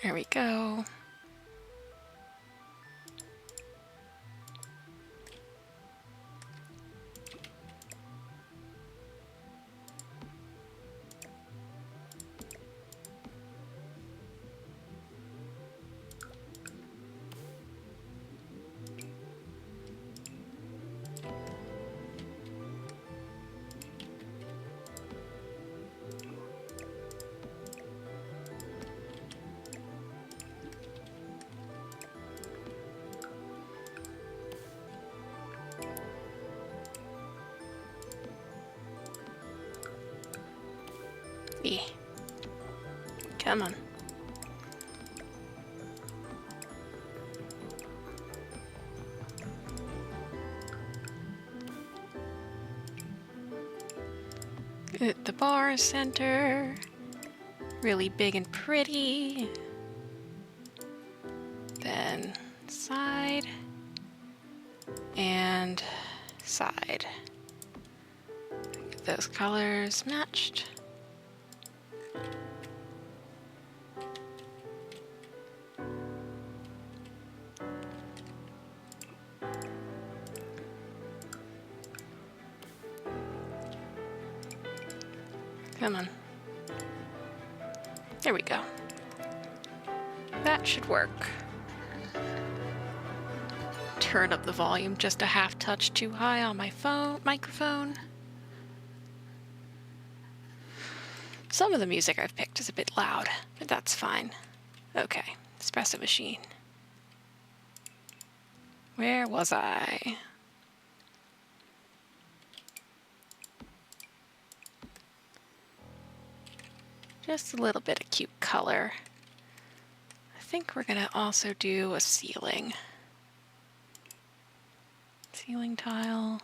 Speaker 1: There we go. E. Come on. At the bar center. Really big and pretty. Then side. And side. Get those colors matched. Come on. There we go. That should work. Turn up the volume just a half touch too high on my microphone. Some of the music I've picked is a bit loud, but that's fine. Okay, espresso machine. Where was I? Just a little bit of cute color. I think we're gonna also do a ceiling. Ceiling tile.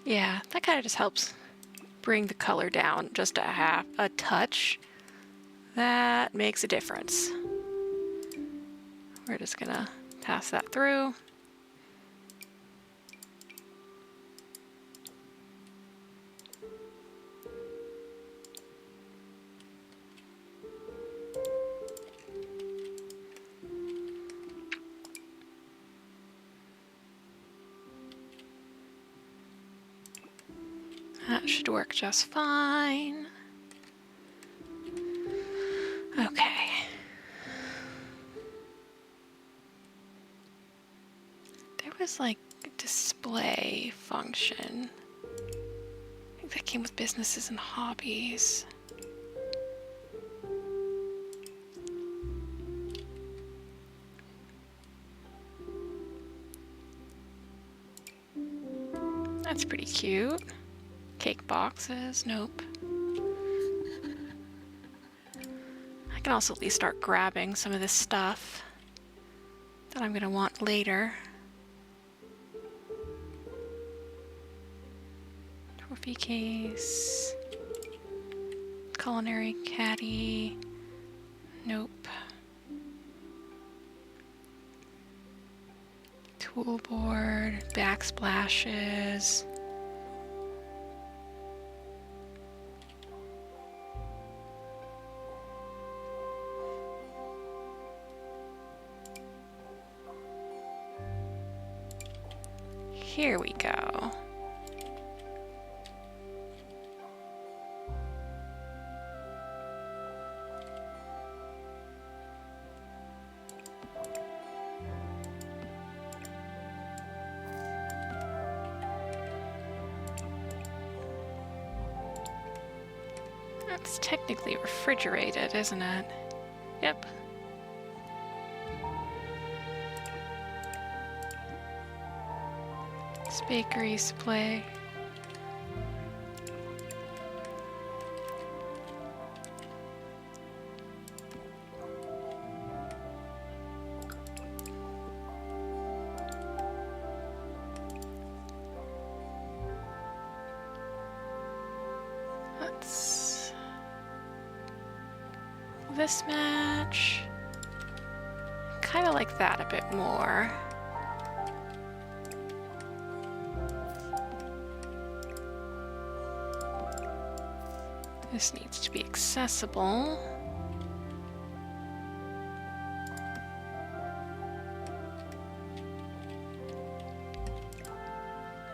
Speaker 1: Yeah, that kind of just helps bring the color down just a touch. That makes a difference. We're just gonna pass that through. That should work just fine. Okay. There was like a display function. I think that came with businesses and hobbies. That's pretty cute. Cake boxes, nope. I can also at least start grabbing some of this stuff that I'm gonna want later. Trophy case, culinary caddy, nope. Tool board, backsplashes. Here we go. That's technically refrigerated, isn't it? Yep. It's bakery display. Let's this match. Kind of like that a bit more. This needs to be accessible.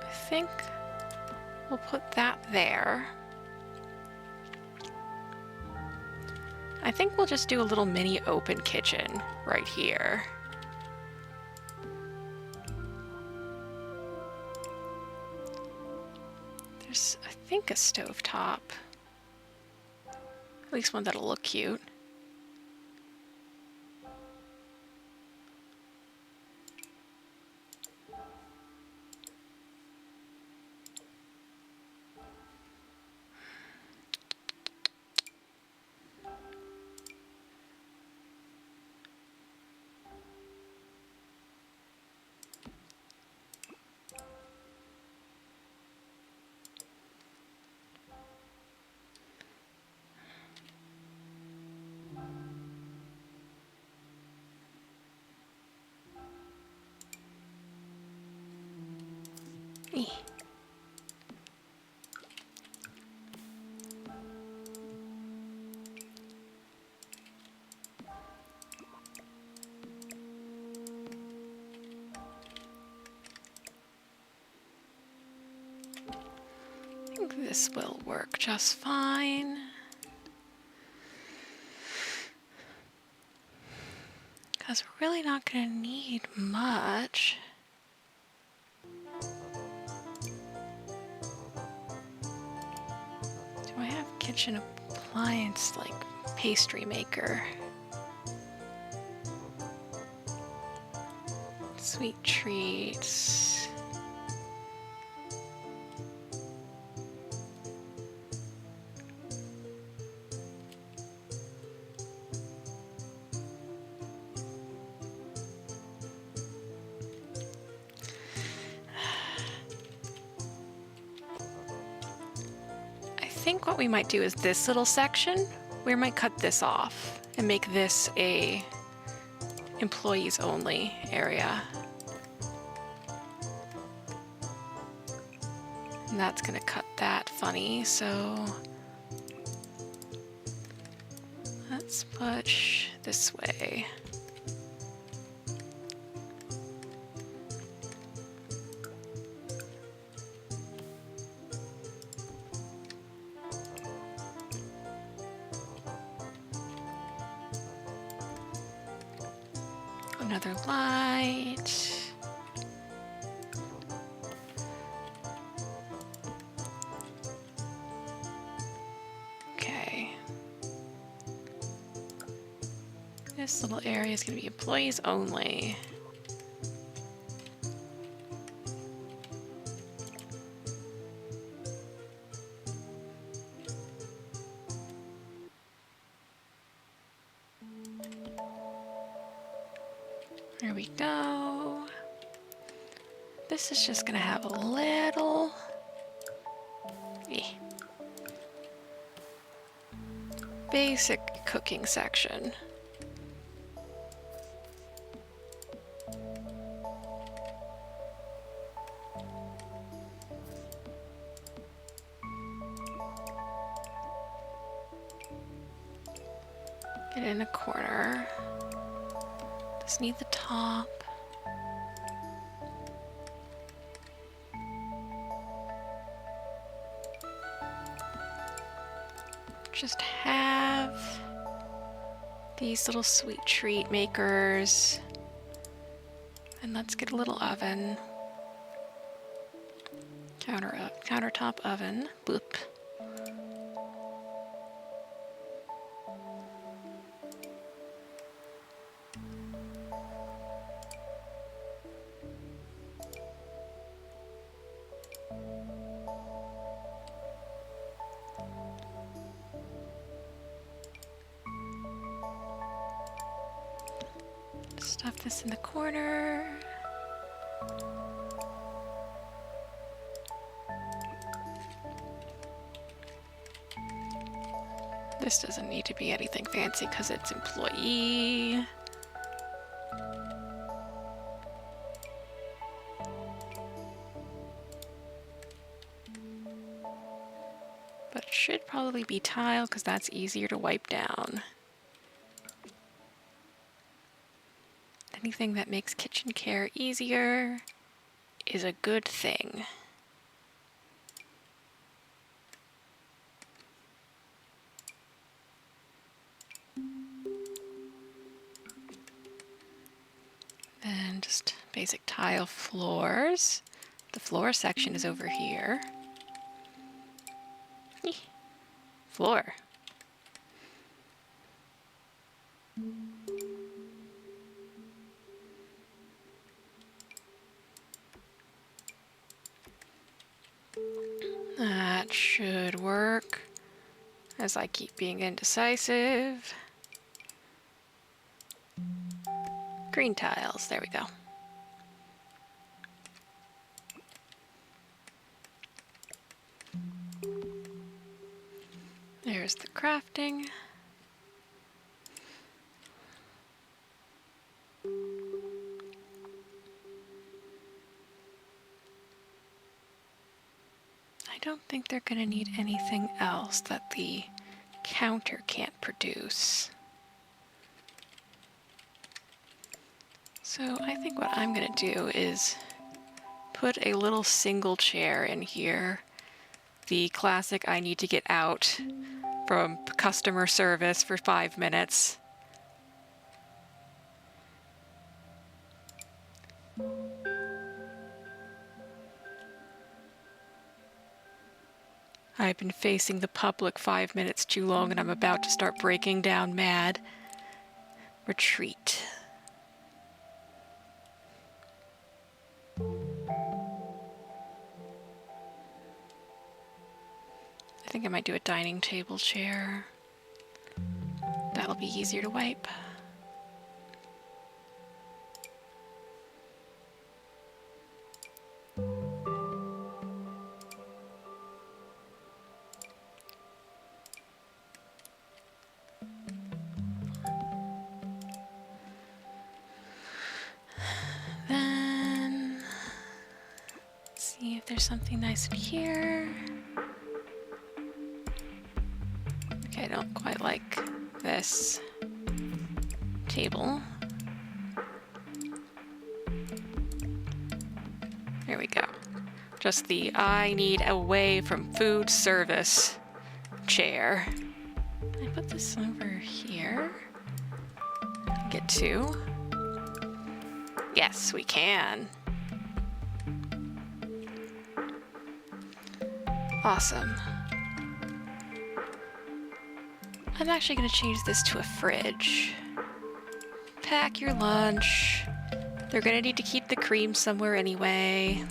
Speaker 1: I think we'll put that there. I think we'll just do a little mini open kitchen right here. There's, I think, a stovetop. At least one that'll look cute. Eh. I think this will work just fine. Because we're really not going to need much. Do I have kitchen appliance like pastry maker? Sweet treats. I think what we might do is this little section, we might cut this off and make this a employees only area. And that's gonna cut that funny, so let's push this way. Another light. Okay. This little area is going to be employees only. There we go. This is just gonna have a little basic cooking section. Get in a corner. Just need the top. Just have these little sweet treat makers. And let's get a little oven. Countertop oven. Boop. Stuff this in the corner. This doesn't need to be anything fancy because it's employee. But it should probably be tile because that's easier to wipe down. Anything that makes kitchen care easier is a good thing. Then just basic tile floors. The floor section is over here. Floor. That should work, as I keep being indecisive. Green tiles, there we go. There's the crafting. don't think they're going to need anything else that the counter can't produce. So I think what I'm going to do is put a little single chair in here. The classic I need to get out from customer service for 5 minutes. I've been facing the public 5 minutes too long and I'm about to start breaking down mad. Retreat. I think I might do a dining table chair. That'll be easier to wipe. Then, let's see if there's something nice in here. Okay, I don't quite like this table. There we go. Just the I need away from food service chair. Can I put this over here? Get two. Yes, we can. Awesome. I'm actually going to change this to a fridge. Pack your lunch. They're going to need to keep the cream somewhere anyway.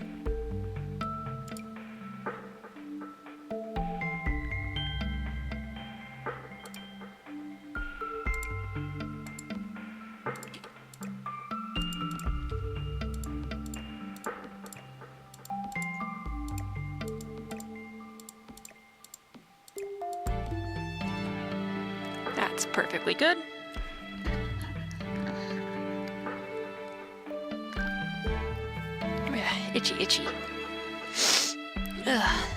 Speaker 1: That's perfectly good. Itchy, itchy. Ugh.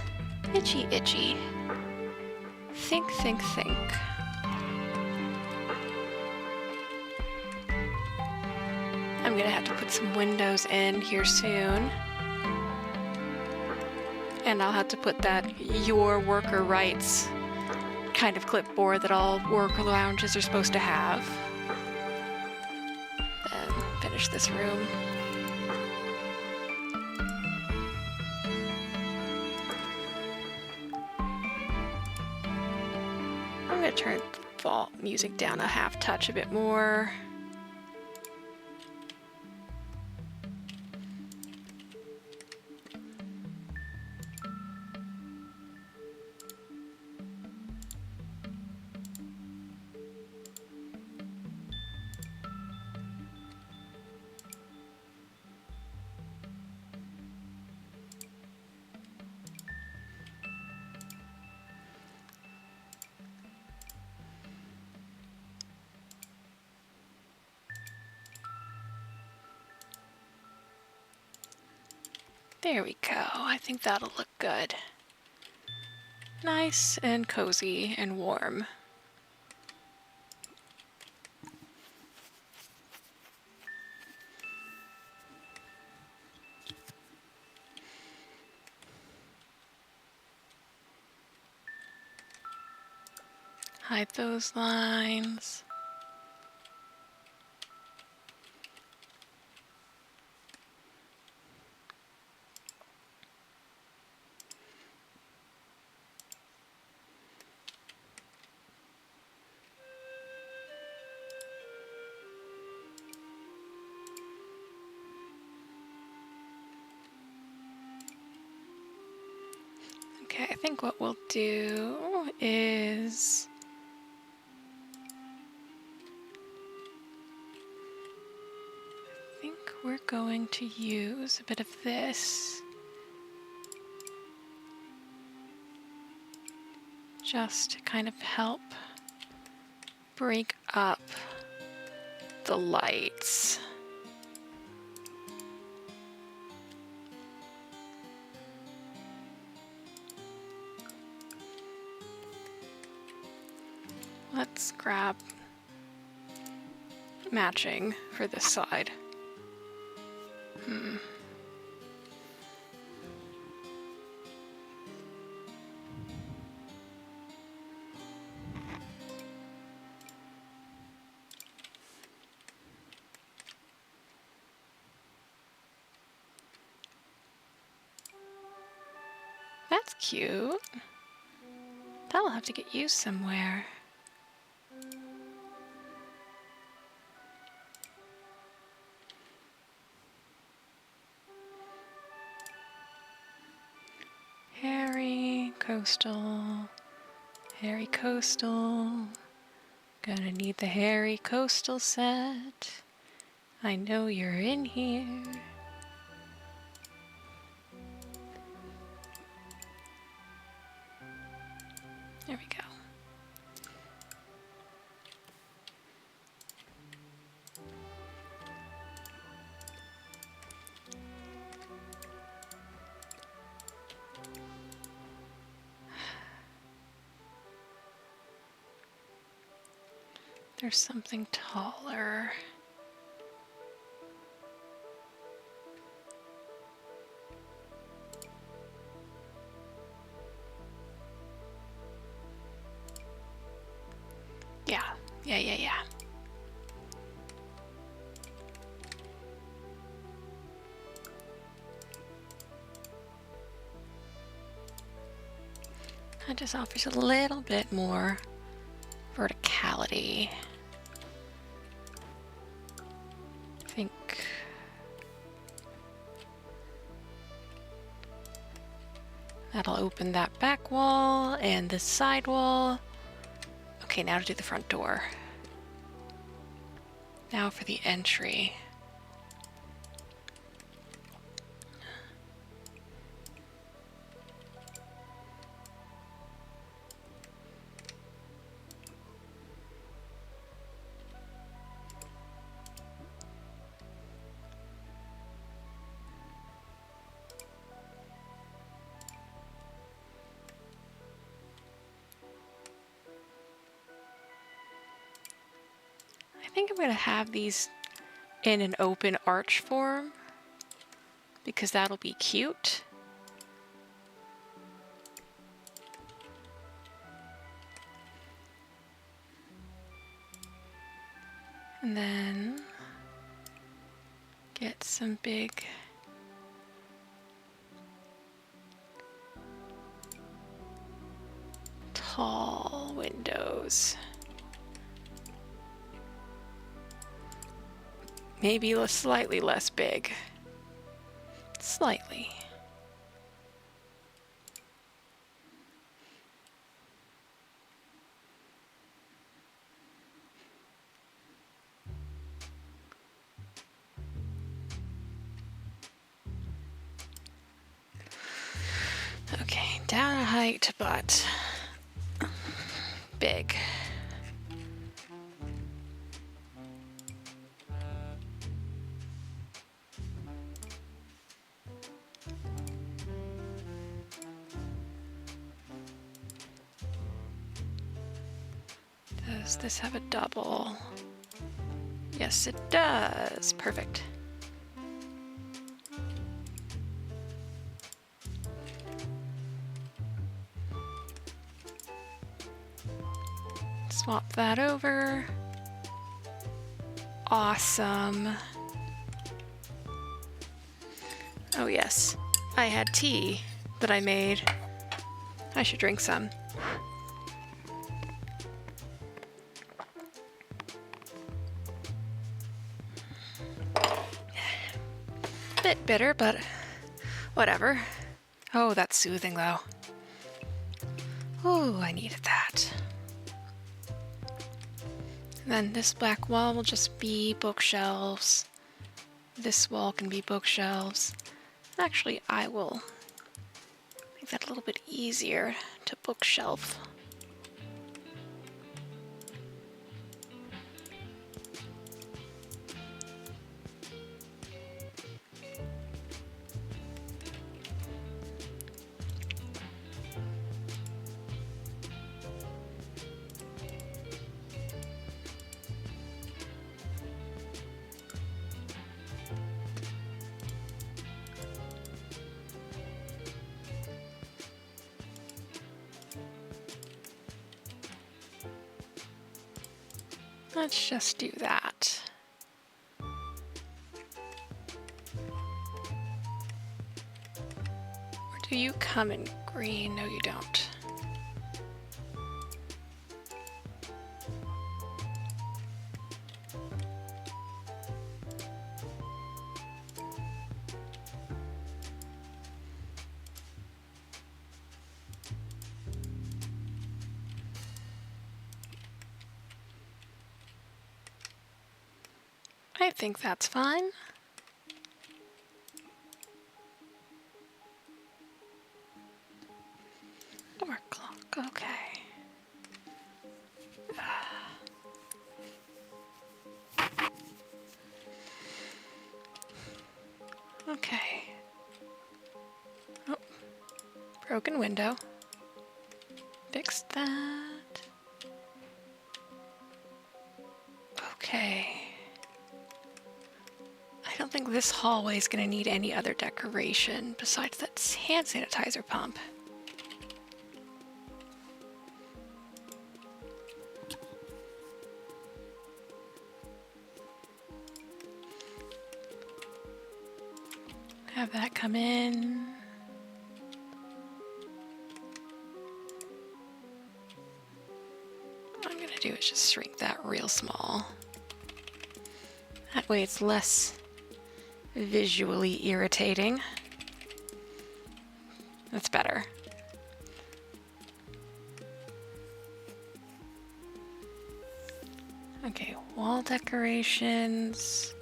Speaker 1: Itchy, itchy. Think, think, think. I'm gonna have to put some windows in here soon. And I'll have to put that your worker rights kind of clipboard that all worker lounges are supposed to have. Then finish this room. I'm gonna turn vault music down a half touch a bit more. There we go. I think that'll look good. Nice and cozy and warm. Hide those lines. Okay, I think what we'll do is I think we're going to use a bit of this just to kind of help break up the lights. Let's grab matching for this side. That's cute. That'll have to get used somewhere. Hairy coastal. Hairy coastal. Gonna need the hairy coastal set. I know you're in here. There we go. There's something taller. Yeah. That just offers a little bit more verticality. I think that'll open that back wall and this side wall. Okay, now to do the front door. Now for the entry. I think I'm going to have these in an open arch form because that'll be cute. And then get some big tall windows. Maybe slightly less big. Slightly. Okay, down a height, but big. Does this have a double? Yes, it does. Perfect. Swap that over. Awesome. Oh yes, I had tea that I made. I should drink some. Bit bitter, but whatever. Oh, that's soothing though. Oh, I needed that. And then this black wall will just be bookshelves. This wall can be bookshelves. Actually, I will make that a little bit easier to bookshelf. Let's just do that. Or do you come in green? No, you don't. I think that's fine. Door clock, okay. Okay. Oh, broken window. Fixed that. Okay. I don't think this hallway is going to need any other decoration besides that hand sanitizer pump. Have that come in. What I'm going to do is just shrink that real small. That way it's less visually irritating. That's better. Okay, wall decorations.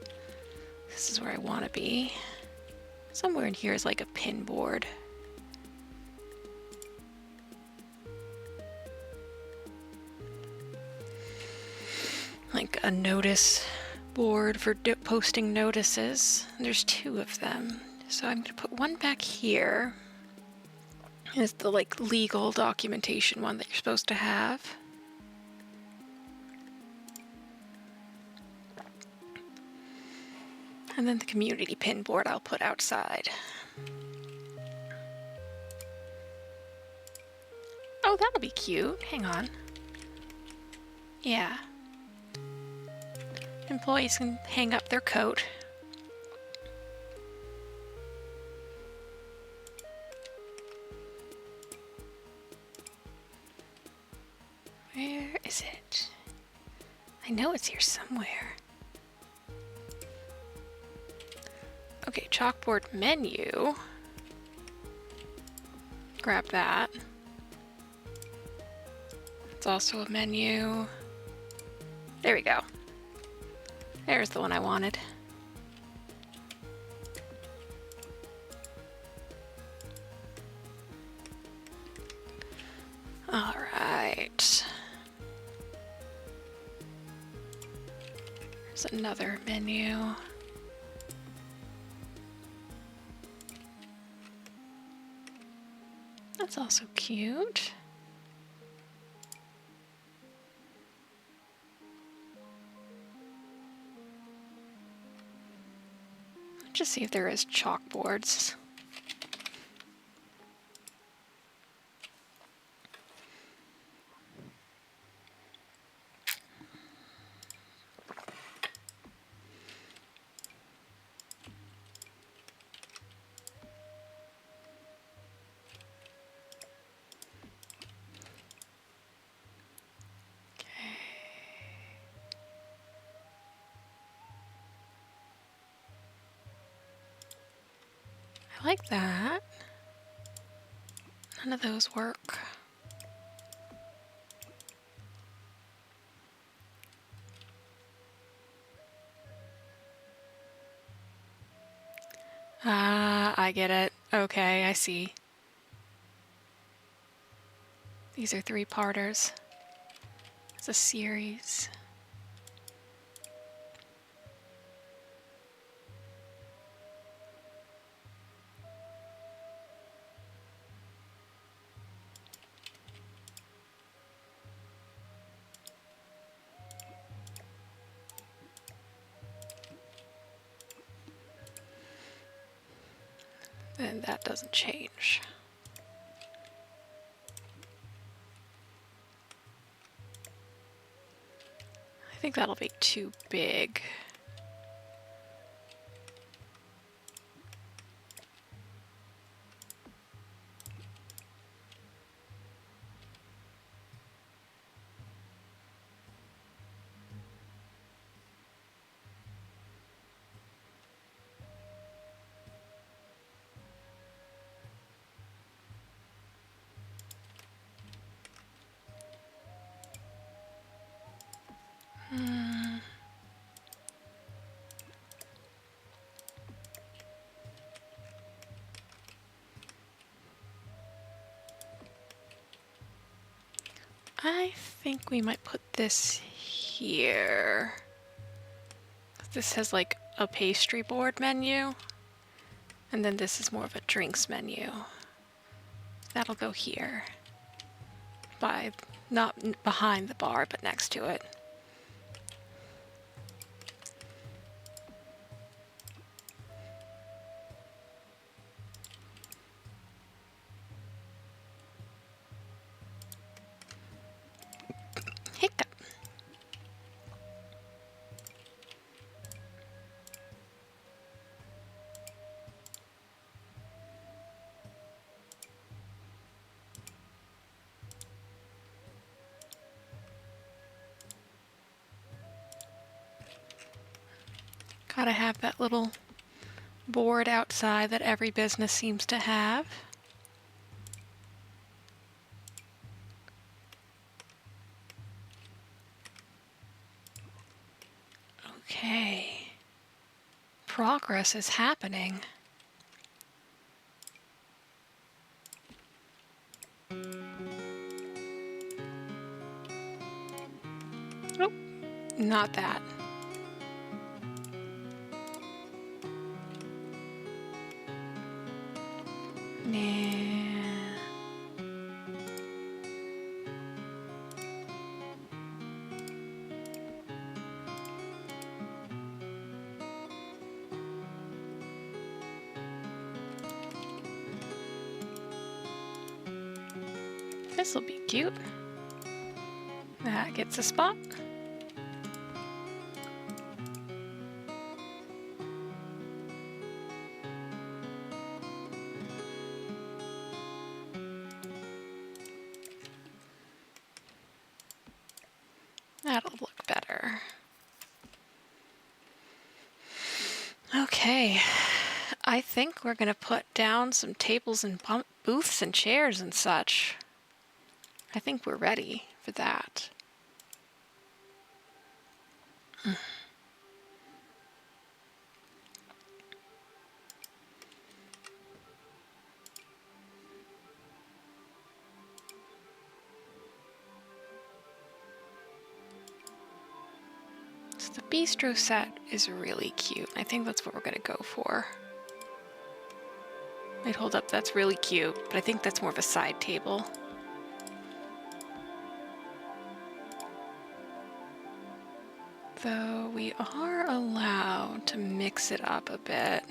Speaker 1: This is where I want to be. Somewhere in here is like a pin board. Like a notice board for posting notices. There's 2 of them. So I'm going to put one back here. It's the like legal documentation one that you're supposed to have. And then the community pin board I'll put outside. Oh, that'll be cute. Hang on. Yeah. Employees can hang up their coat. Where is it? I know it's here somewhere. Okay, chalkboard menu. Grab that. It's also a menu. There we go. There's the one I wanted. All right. There's another menu. That's also cute. Just see if there is chalkboards. I like that. None of those work. Ah, I get it. Okay, I see. These are 3-parters. It's a series. Then that doesn't change. I think that'll be too big. I think we might put this here. This has like a pastry board menu, and then this is more of a drinks menu. That'll go here. Not behind the bar, but next to it. Hiccup. Gotta have that little board outside that every business seems to have. Okay. Progress is happening. Nope, not that. Nah. This'll be cute. That gets a spot. That'll look better. Okay, I think we're gonna put down some tables and booths and chairs and such. I think we're ready for that. So the bistro set is really cute. I think that's what we're gonna go for. Wait, hold up, that's really cute, but I think that's more of a side table. Though we are allowed to mix it up a bit.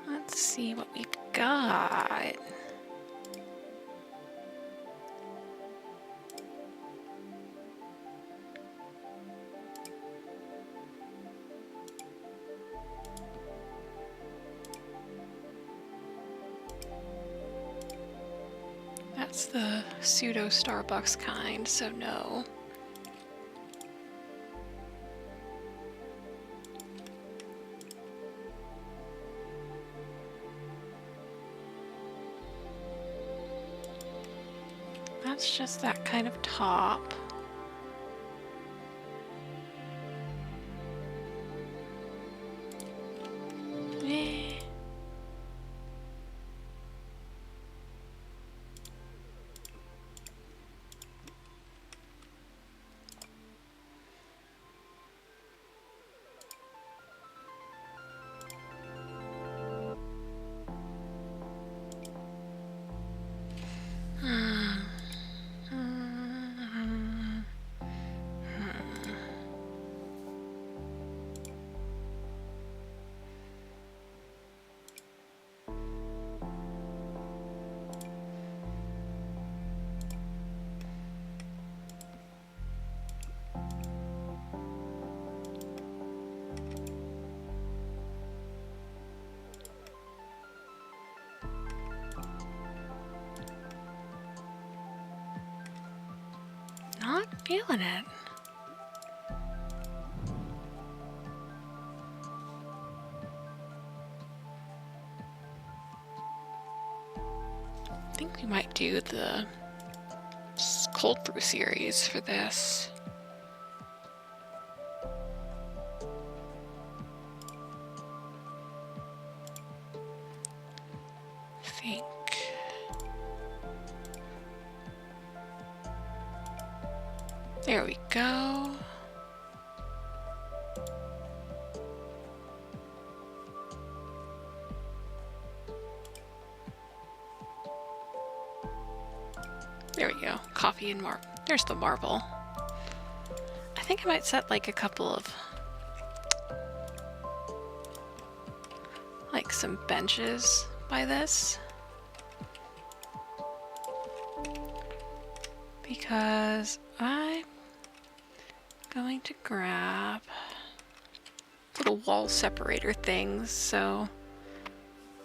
Speaker 1: Let's see what we've got. That's the pseudo Starbucks kind, so no. That's just that kind of top. Eh. feeling it. I think we might do the cold brew series for this. I think. There we go. There we go. Coffee and marble. There's the marble. I think I might set like a couple of like some benches by this. Because I'm going to grab little wall separator things so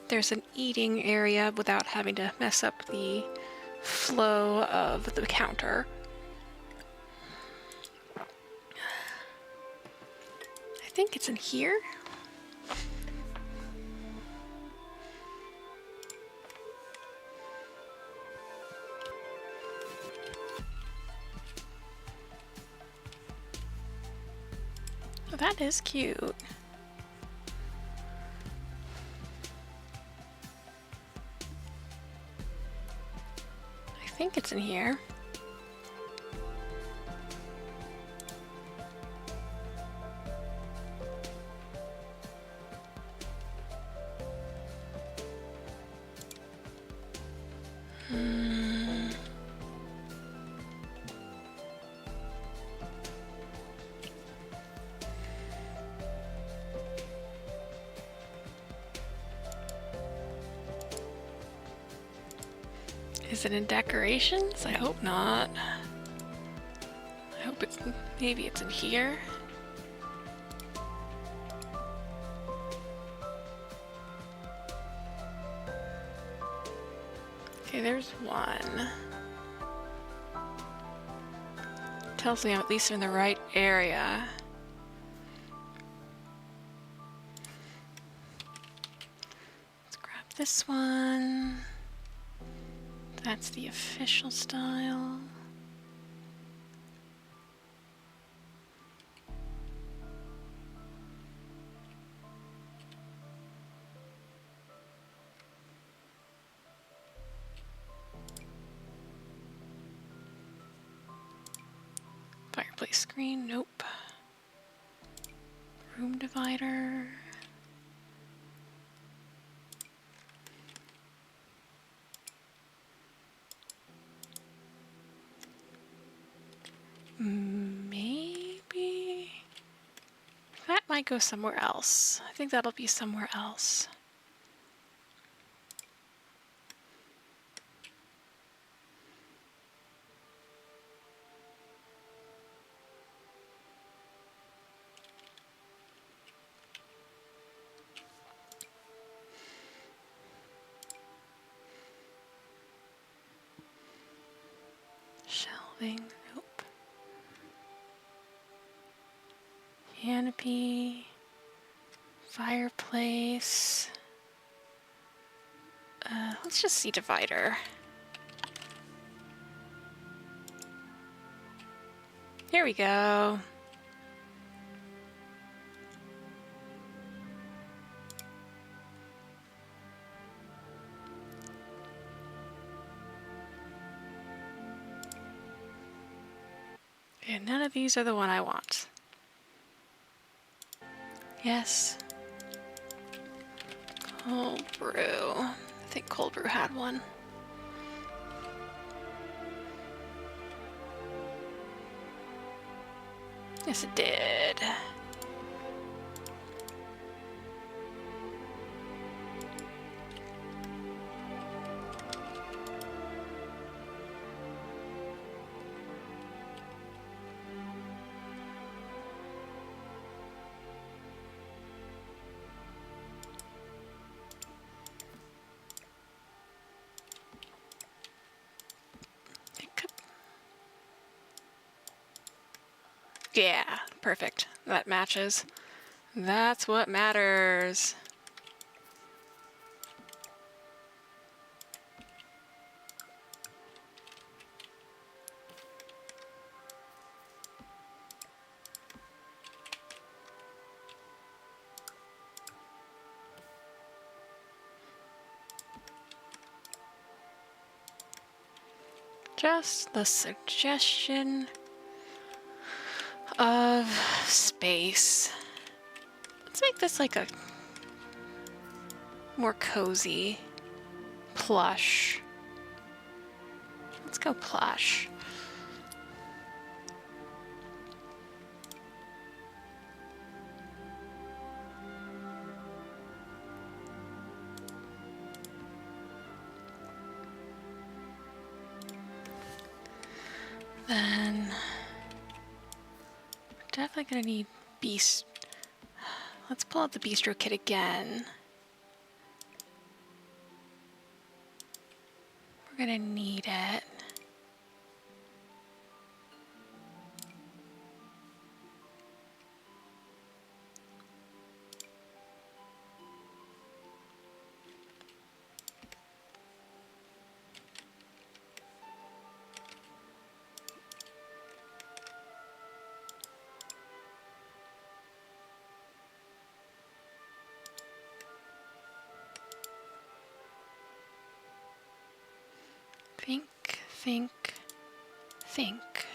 Speaker 1: there's an eating area without having to mess up the flow of the counter. I think it's in here. Oh, that is cute. I think it's in here. Is it in decorations? I hope not. I hope it's, maybe it's in here. Okay, there's one. Tells me I'm at least in the right area. Let's grab this one. That's the official style. Fireplace screen, nope. Room divider. Maybe that might go somewhere else. I think that'll be somewhere else. Shelving, nope. Canopy, fireplace. Let's just see divider. Here we go. And none of these are the one I want. Yes. Cold brew. I think cold brew had one. Yes, it did. Yeah, perfect. That matches. That's what matters. Just the suggestion of space. Let's make this like a more cozy plush. Let's go plush. Then we're definitely gonna need beast. Let's pull out the bistro kit again. We're gonna need it. Think.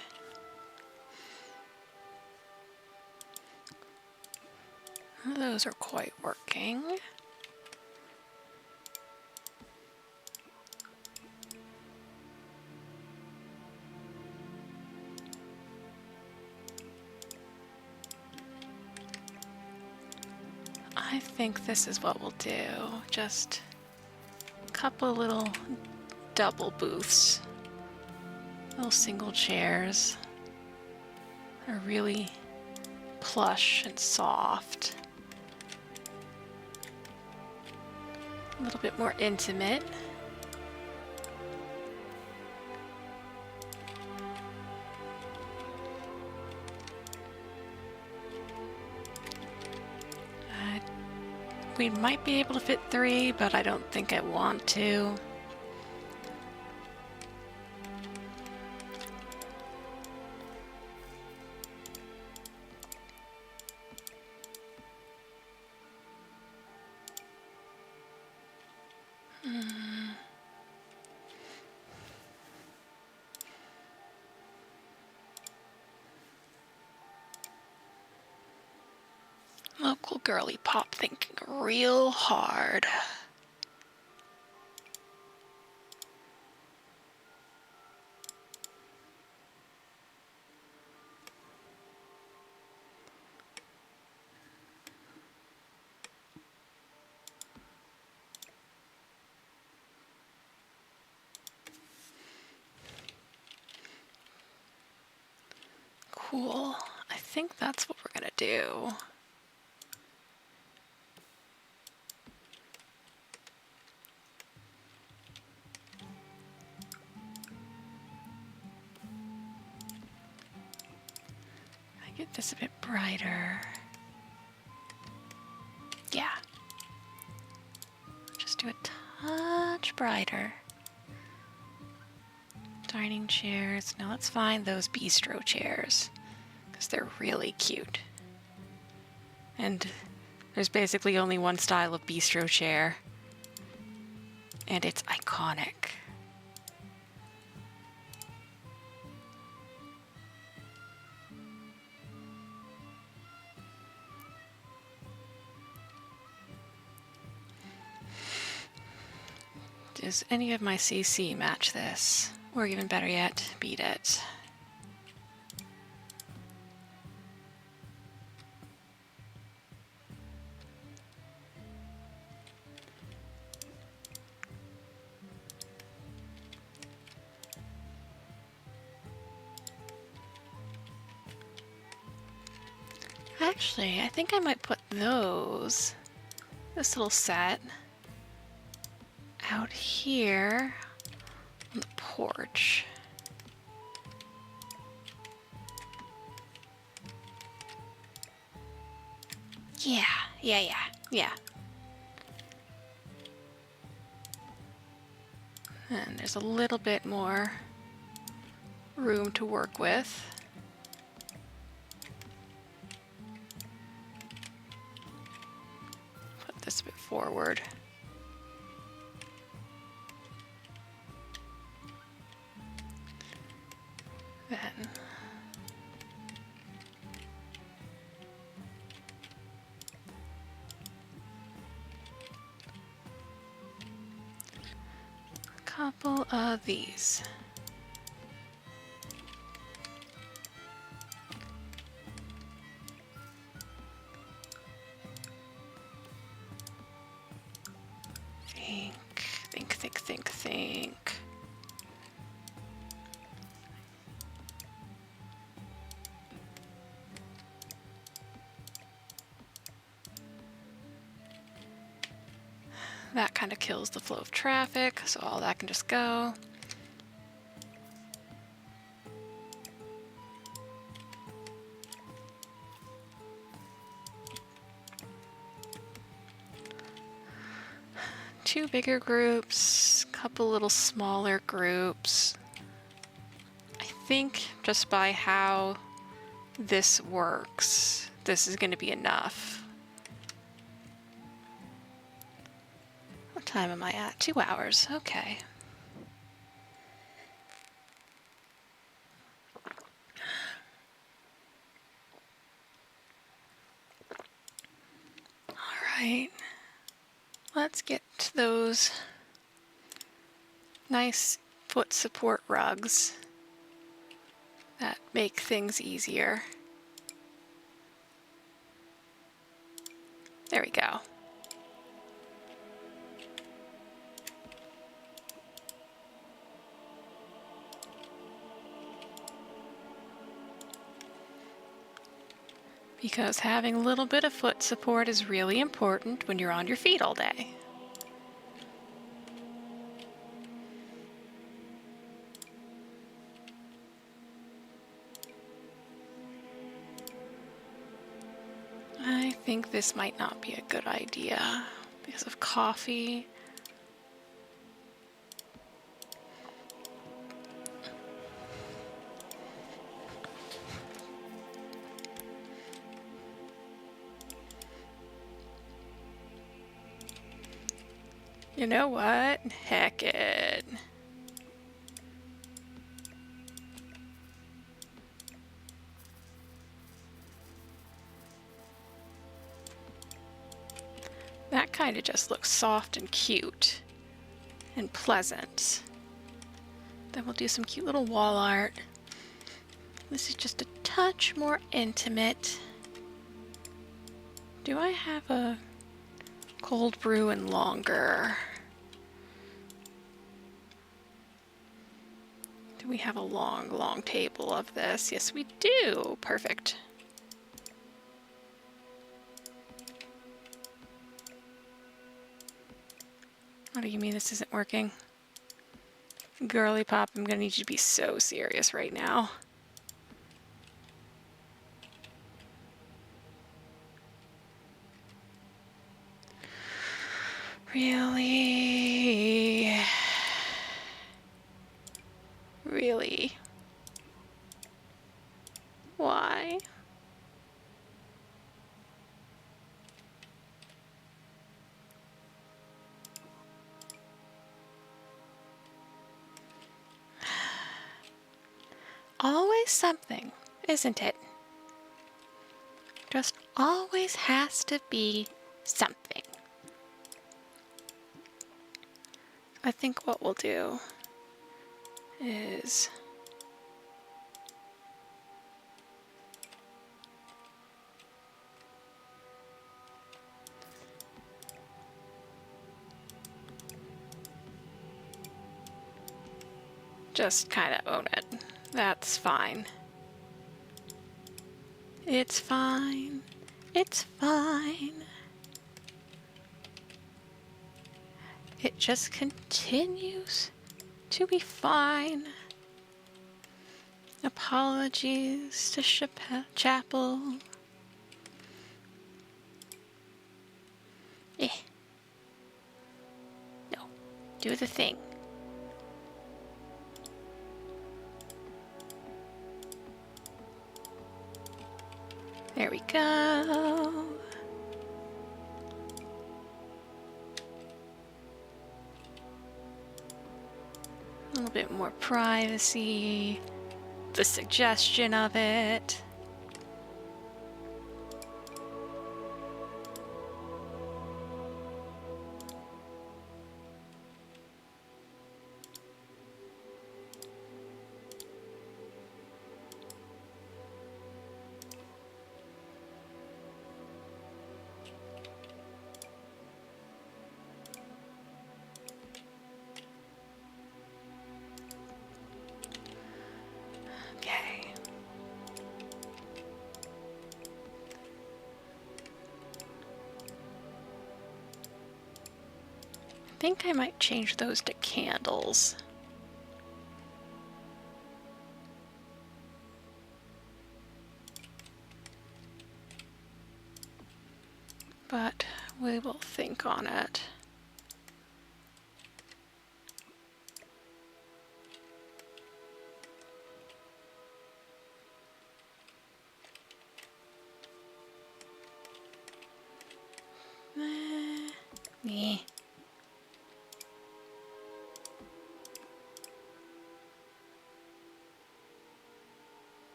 Speaker 1: None of those are quite working. I think this is what we'll do. Just a couple little double booths. Little single chairs. They're really plush and soft. A little bit more intimate. We might be able to fit 3, but I don't think I want to. Local girly pop thinking real hard. Cool. I think that's what we're gonna do. I get this a bit brighter. Yeah. Just do a touch brighter. Dining chairs. Now let's find those bistro chairs, because they're really cute. And there's basically only one style of bistro chair, and it's iconic. Does any of my CC match this? Or even better yet, beat it? Actually, I think I might put this little set, out here on the porch. Yeah. And there's a little bit more room to work with. Put this a bit forward. Then a couple of these. Think. That kind of kills the flow of traffic, so all that can just go. Two bigger groups, couple little smaller groups. I think just by how this works, this is going to be enough. What time am I at? 2 hours. Okay. All right. Let's get to those nice foot support rugs that make things easier. There we go. Because having a little bit of foot support is really important when you're on your feet all day. I think this might not be a good idea because of coffee. You know what? Heck it. That kind of just looks soft and cute and pleasant. Then we'll do some cute little wall art. This is just a touch more intimate. Do I have a cold brew and longer? Do we have a long table of this? Yes, we do. Perfect. What do you mean this isn't working? Girly Pop, I'm gonna need you to be so serious right now. Really? Really? Why? Always something, isn't it? Just always has to be something. I think what we'll do is just kind of own it. That's fine. It's fine. It's fine. It just continues to be fine. Apologies to Chapel. Do the thing. There we go. A little bit more privacy. The suggestion of it. Okay. I think I might change those to candles. But we will think on it. Me.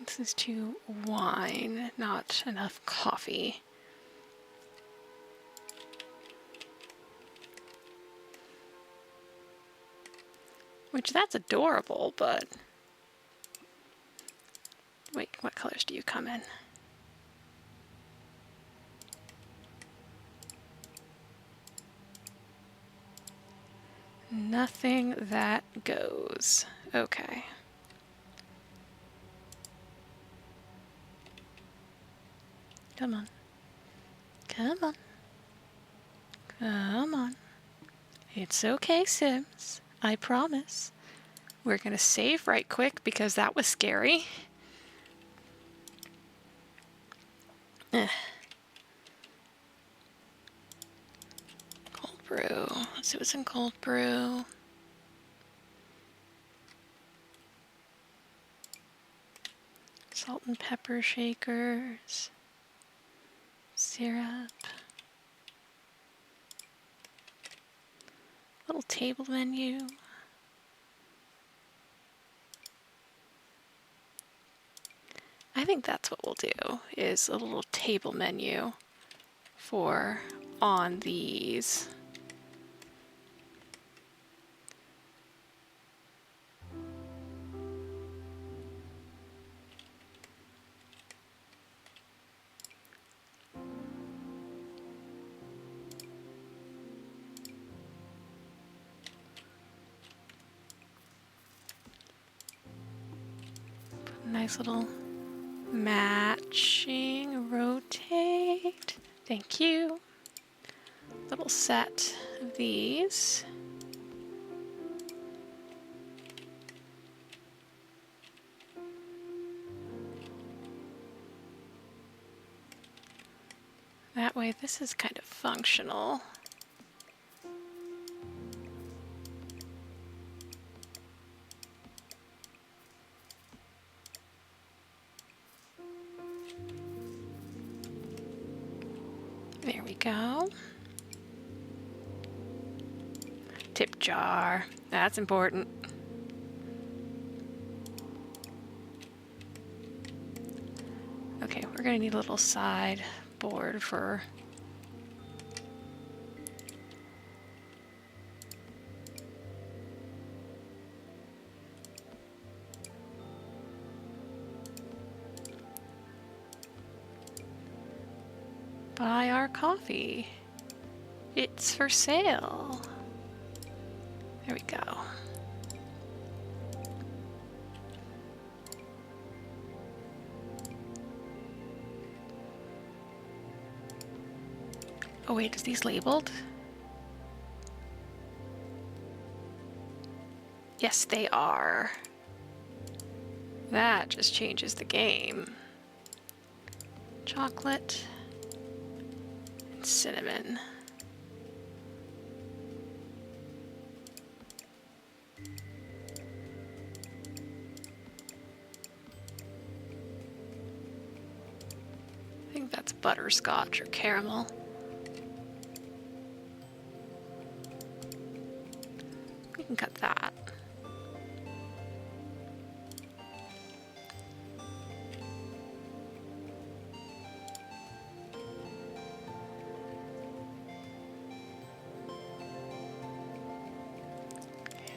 Speaker 1: This is too wine, not enough coffee. Which, that's adorable, but... Wait, what colors do you come in? Nothing that goes. Okay. Come on. Come on. Come on. It's okay, Sims. I promise. We're gonna save right quick because that was scary. Cold brew. Let's see what's in cold brew. Salt and pepper shakers. Syrup. Little table menu. I think that's what we'll do, is a little table menu for on these. Nice little matching rotate. Thank you. Little set of these. That way this is kind of functional. There we go. Tip jar. That's important. Okay, we're gonna need a little side board for buy our coffee. It's for sale. There we go. Oh wait, is these labeled? Yes, they are. That just changes the game. Chocolate. Cinnamon. think that's butterscotch or caramel. We can cut that.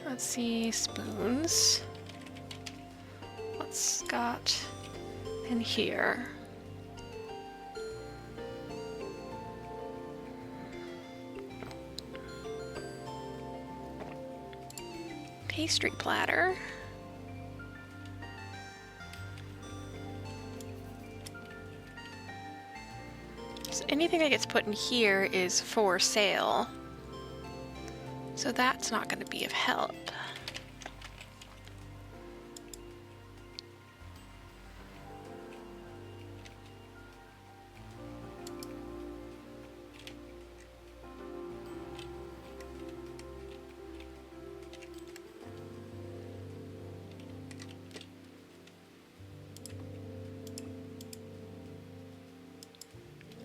Speaker 1: Let's see, spoons. What's got in here? Pastry platter. So anything that gets put in here is for sale. So that's not going to be of help.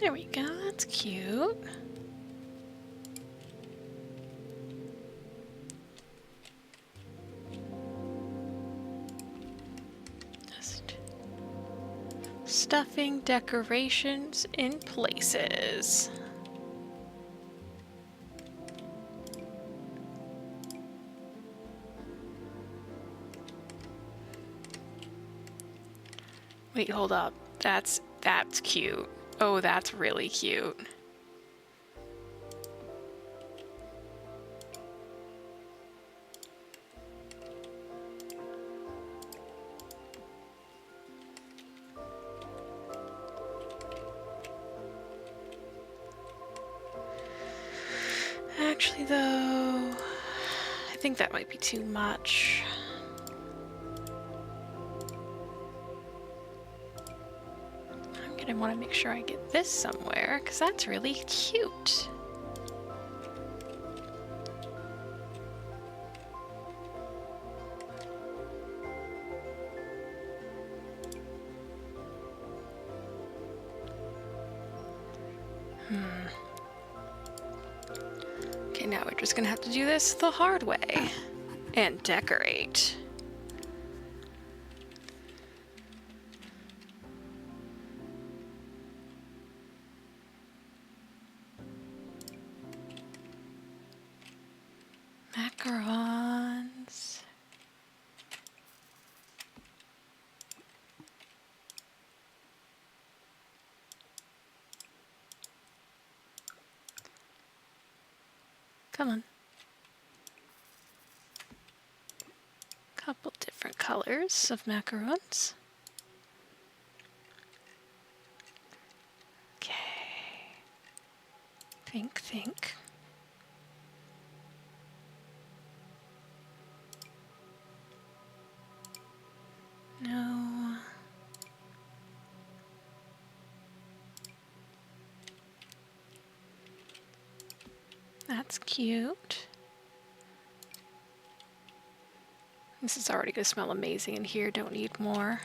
Speaker 1: There we go, that's cute. Just stuffing decorations in places. Wait, hold up. That's cute. Oh, that's really cute. Actually, though, I think that might be too much. I want to make sure I get this somewhere, because that's really cute. Okay, now we're just going to have to do this the hard way and decorate. Macarons. Come on. Couple different colors of macarons. Okay. Think. No. That's cute. This is already going to smell amazing in here. Don't need more.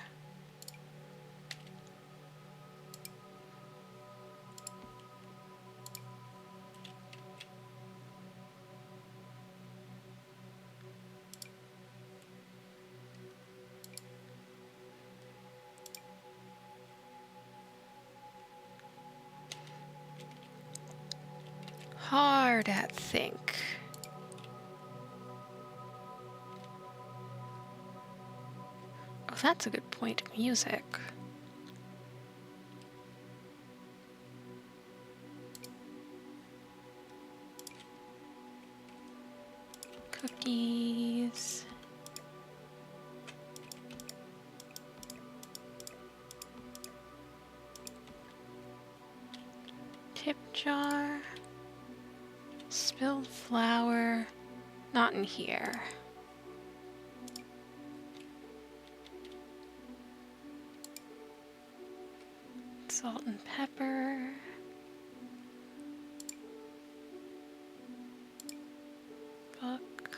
Speaker 1: Hard at think. Oh, that's a good point. Music. Cookies. Tip jar. Spilled flour. Not in here. Salt and pepper. Book.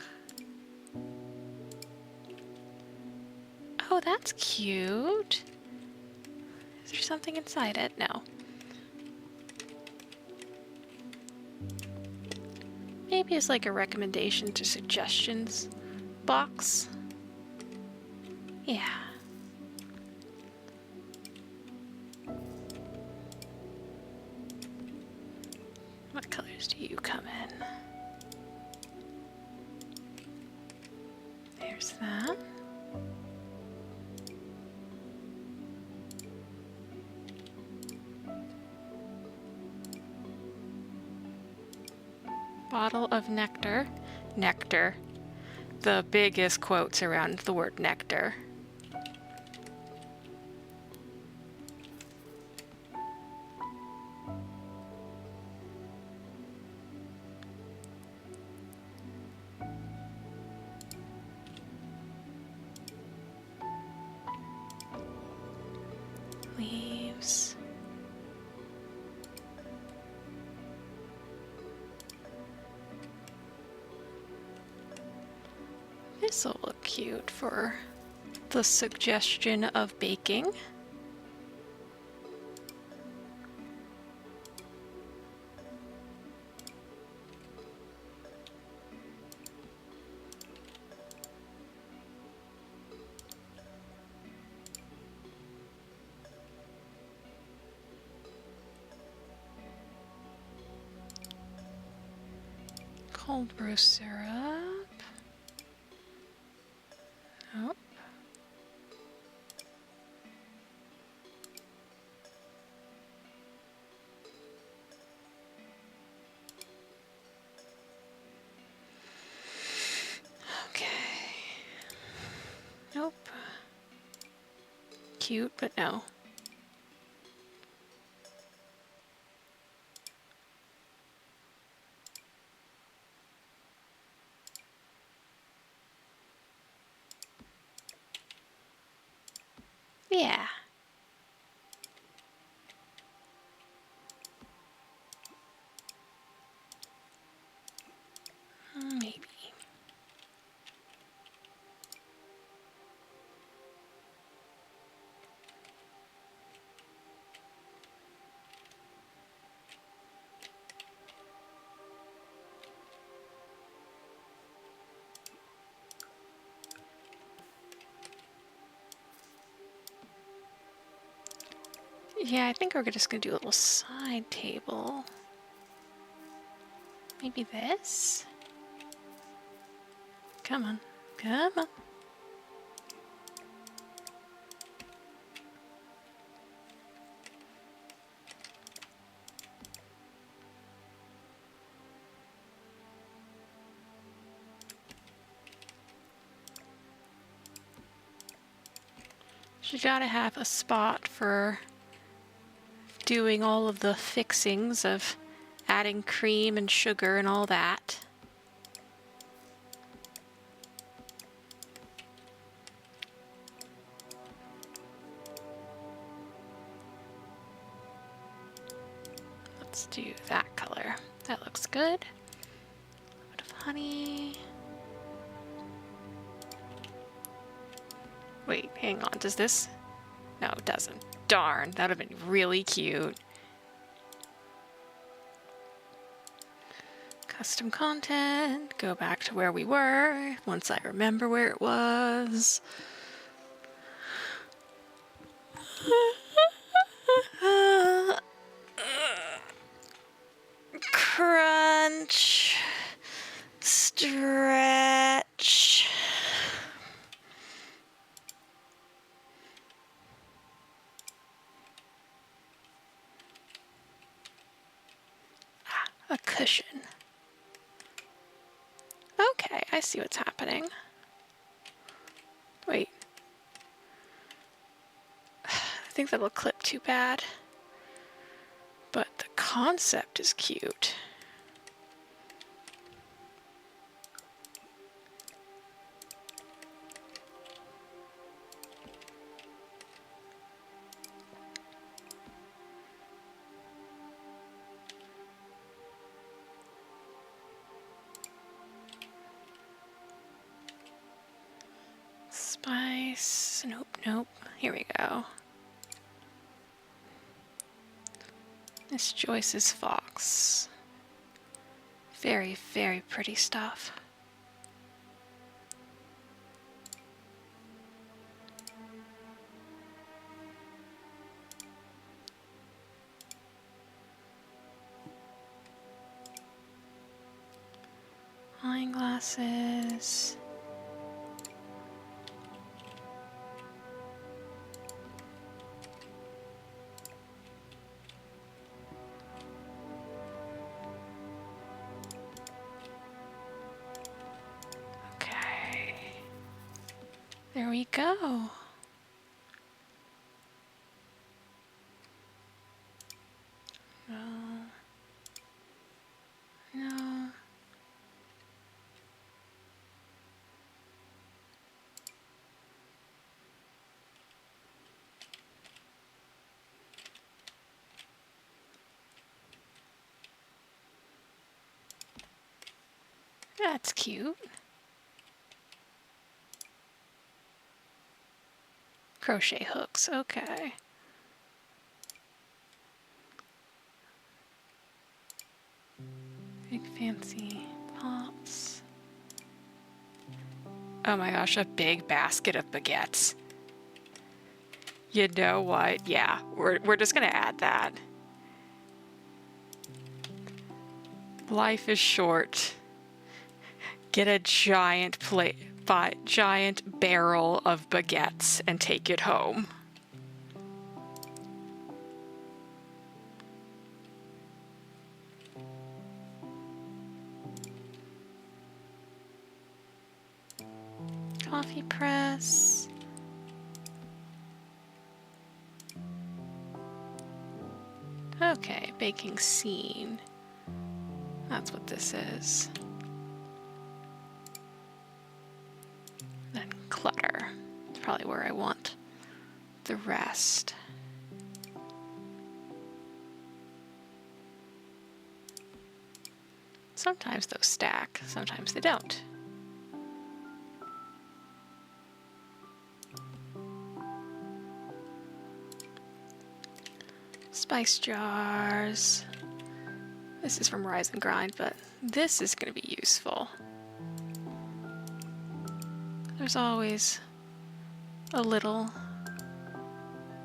Speaker 1: Oh, that's cute. Is there something inside it? No. Maybe it's like a recommendation to suggestions box. Yeah. What colors do you come in? There's that. Bottle of nectar. Nectar. The biggest quotes around the word nectar. Leaves. This will look cute for the suggestion of baking. Cold brew syrup. Nope. Okay. Nope. Cute, but no. Yeah. Maybe. Yeah, I think we're just gonna do a little side table. Maybe this? Come on. Come on. You gotta have a spot for doing all of the fixings of adding cream and sugar and all that. Let's do that color. That looks good. A little bit of honey. Wait, hang on. Does this? No, it doesn't. Darn, that would have been really cute. Custom content. Go back to where we were once I remember where it was. Crunch. Stretch. A cushion. Okay, I see what's happening. Wait. I think that'll clip too bad. But the concept is cute. Spice. Nope, nope. Here we go. Miss Joyce's fox. Very, very pretty stuff. Wine glasses. Okay. There we go. No. No. That's cute. Crochet hooks, okay. Big fancy pops. Oh my gosh, a big basket of baguettes. You know what? Yeah, we're just gonna add that. Life is short. Get a giant giant barrel of baguettes and take it home. Coffee press. Okay, baking scene. That's what this is. Then clutter. It's probably where I want the rest. Sometimes those stack, sometimes they don't. Spice jars. This is from Rise and Grind, but this is going to be useful. There's always a little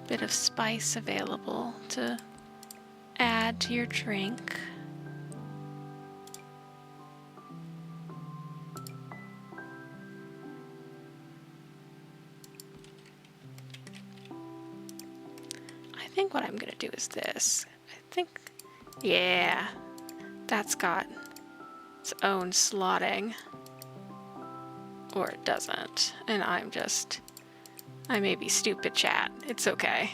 Speaker 1: bit of spice available to add to your drink. I think what I'm going to do is this. Yeah, that's got its own slotting. Or it doesn't. And I may be stupid, chat. It's okay.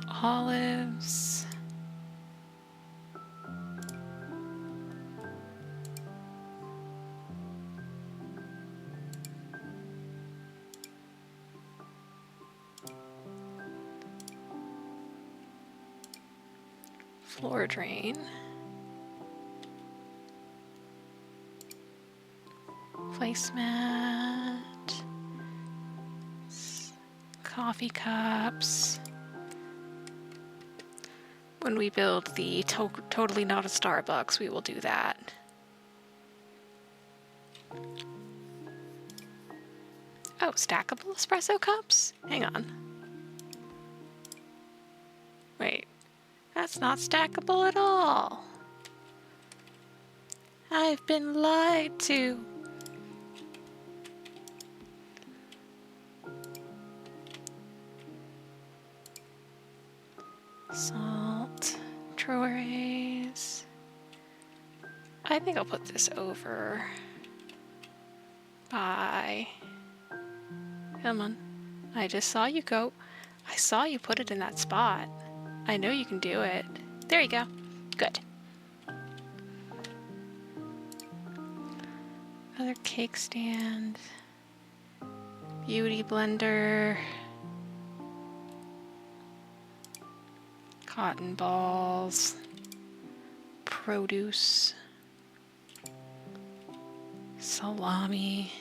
Speaker 1: Olives. Floor drain. Placemat. Coffee cups. When we build the totally not a Starbucks, we will do that. Oh, stackable espresso cups? Hang on. Wait, that's not stackable at all. I've been lied to. Salt, trays. I think I'll put this over by. Come on. I just saw you go. I saw you put it in that spot. I know you can do it. There you go. Good. Another cake stand. Beauty blender. Cotton balls. Produce. Salami.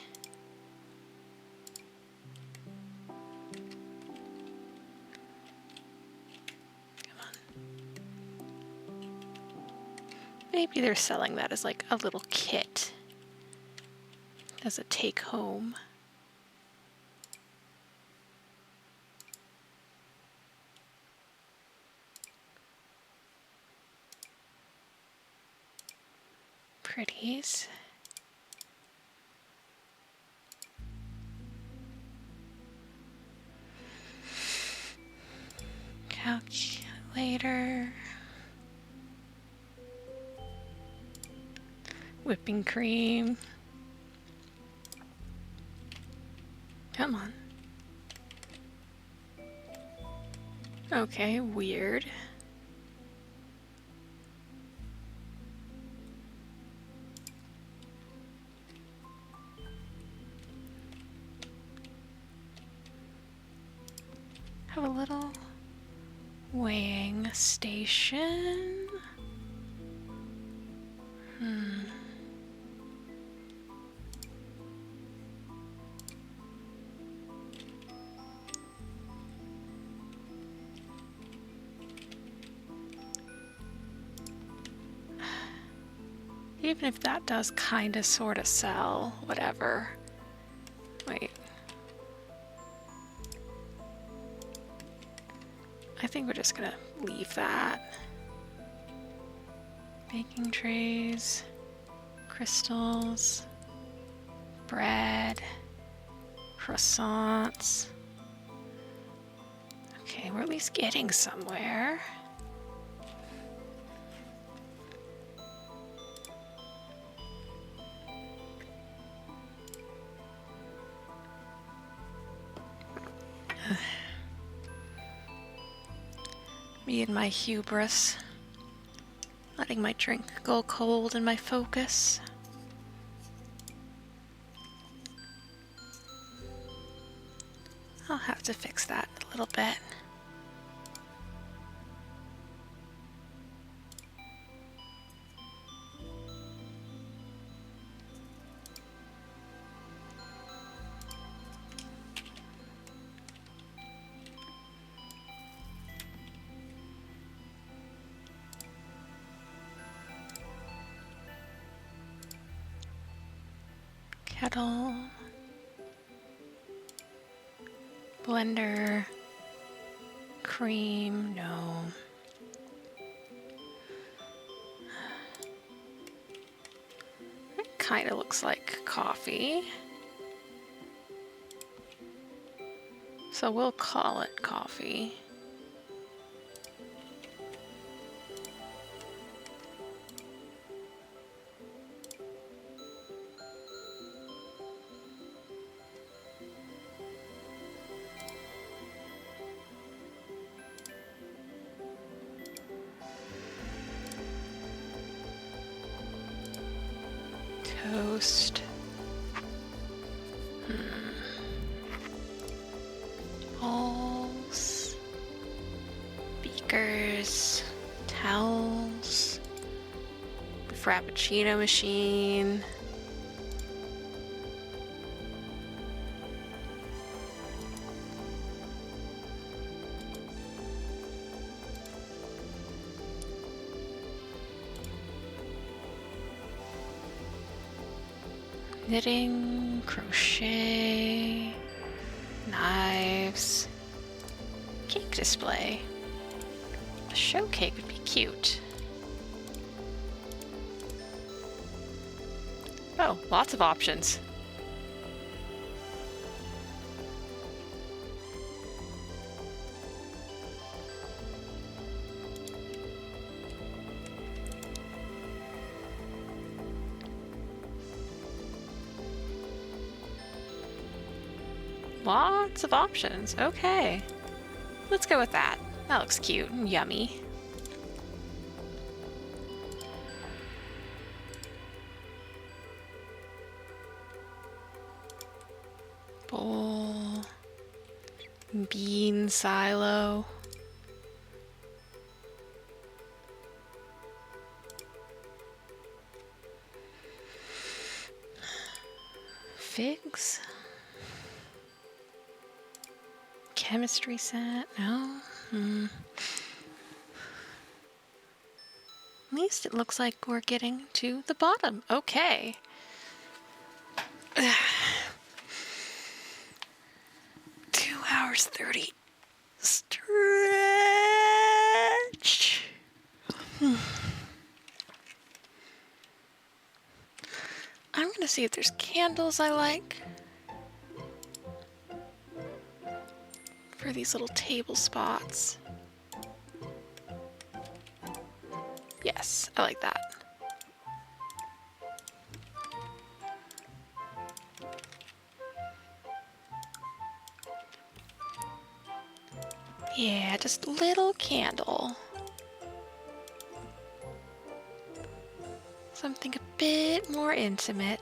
Speaker 1: Come on. Maybe they're selling that as like a little kit, as a take home. Pretties. Calculator. Whipping cream. Come on. Okay, weird. Have a little weighing station. Even if that does kinda sorta sell, whatever. Wait. I think we're just gonna leave that. Baking trays, crystals, bread, croissants. Okay, we're at least getting somewhere. Me and my hubris. Letting my drink go cold in my focus. I'll have to fix that a little bit. Kettle, blender, cream, no. It kind of looks like coffee. So we'll call it coffee. Toast. Bowls. Beakers. Towels. Frappuccino machine. Knitting, crochet, knives, cake display. A show cake would be cute. Oh, lots of options. Lots of options. Okay. Let's go with that. That looks cute and yummy. Bowl. Bean silo. Figs. Chemistry set? No? At least it looks like we're getting to the bottom. Okay. 2 hours 30. Stretch. I'm gonna see if there's candles I like for these little table spots. Yes, I like that. Yeah, just a little candle. Something a bit more intimate.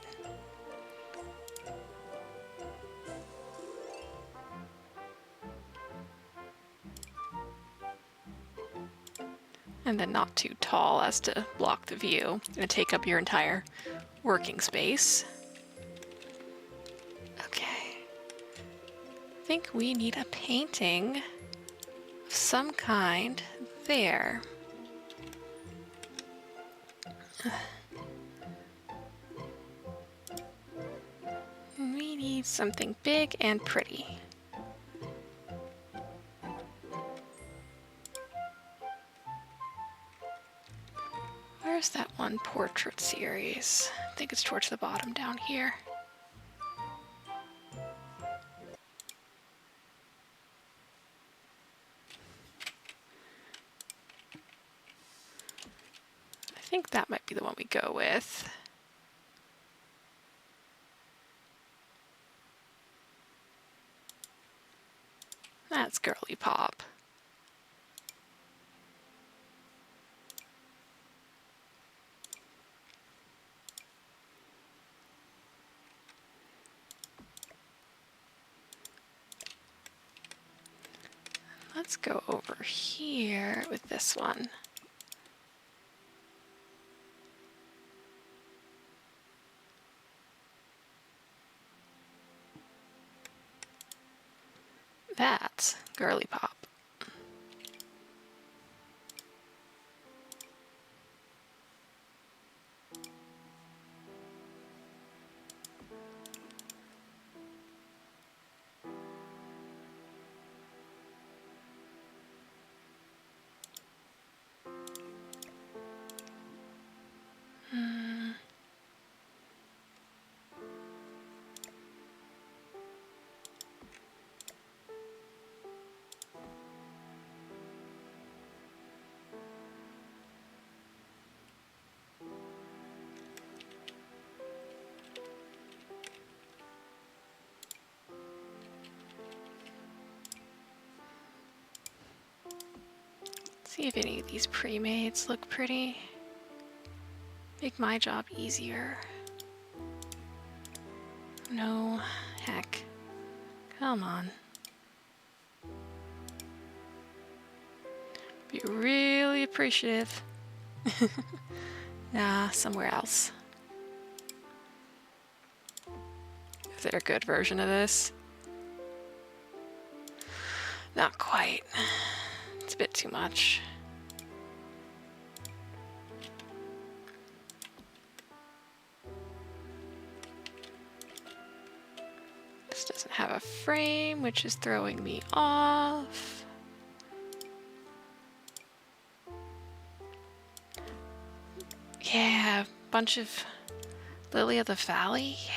Speaker 1: And then not too tall as to block the view and take up your entire working space. Okay. I think we need a painting of some kind there. We need something big and pretty. Where's that one portrait series? I think it's towards the bottom down here. I think that might be the one we go with. That's girly pop. Let's go over here with this one. That's girly pop. See if any of these pre-mades look pretty. Make my job easier. No, heck. Come on. Be really appreciative. Nah, somewhere else. Is there a good version of this? Not quite. It's a bit too much. This doesn't have a frame, which is throwing me off. Yeah, bunch of Lily of the Valley. Yeah.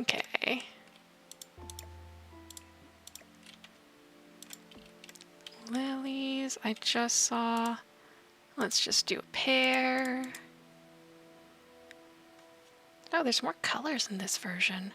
Speaker 1: Okay. Lilies, I just saw. Let's just do a pair. Oh, there's more colors in this version.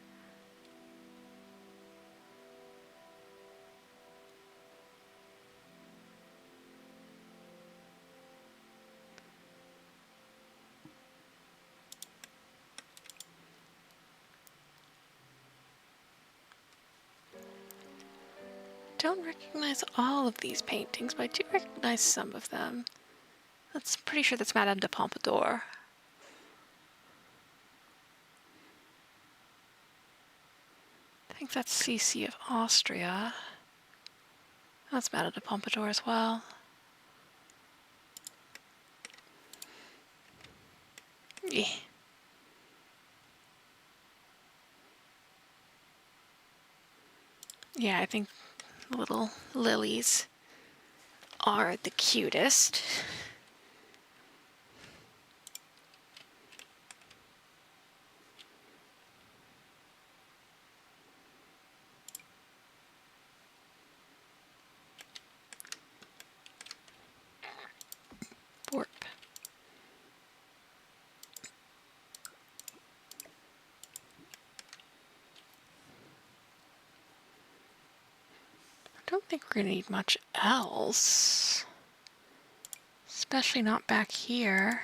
Speaker 1: Don't recognize all of these paintings, but I do recognize some of them. That's pretty sure that's Madame de Pompadour. I think that's CC of Austria. That's Madame de Pompadour as well. Yeah. Yeah, I think little lilies are the cutest. Borp. I don't think we're gonna need much else. Especially not back here.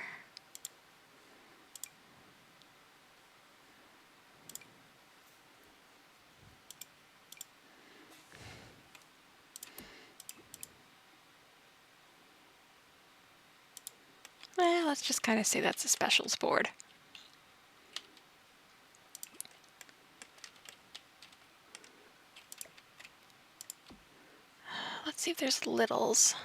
Speaker 1: Well, let's just kind of say that's a specials board. Let's see if there's littles.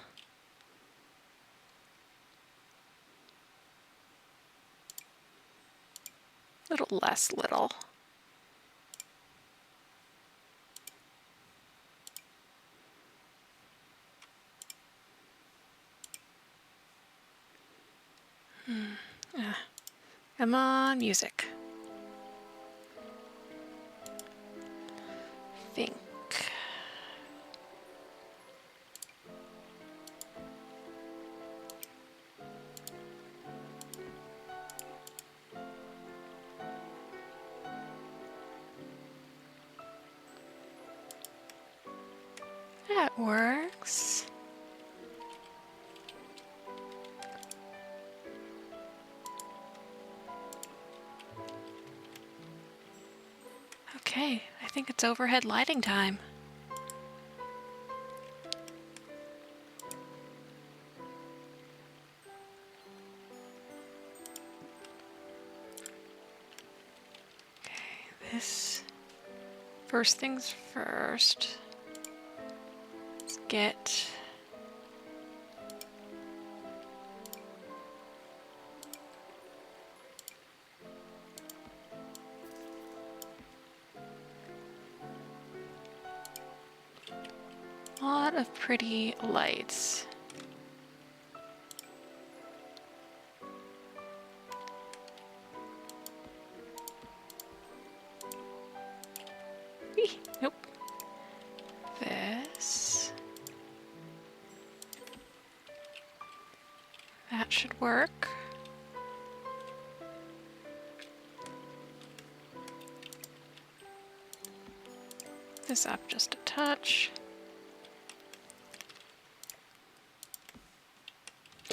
Speaker 1: Little less little. Come on, music. Think. That works. Okay, I think it's overhead lighting time. Okay, this... First things first. Let's get... a lot of pretty lights. Nope. This. That should work. This up just a touch.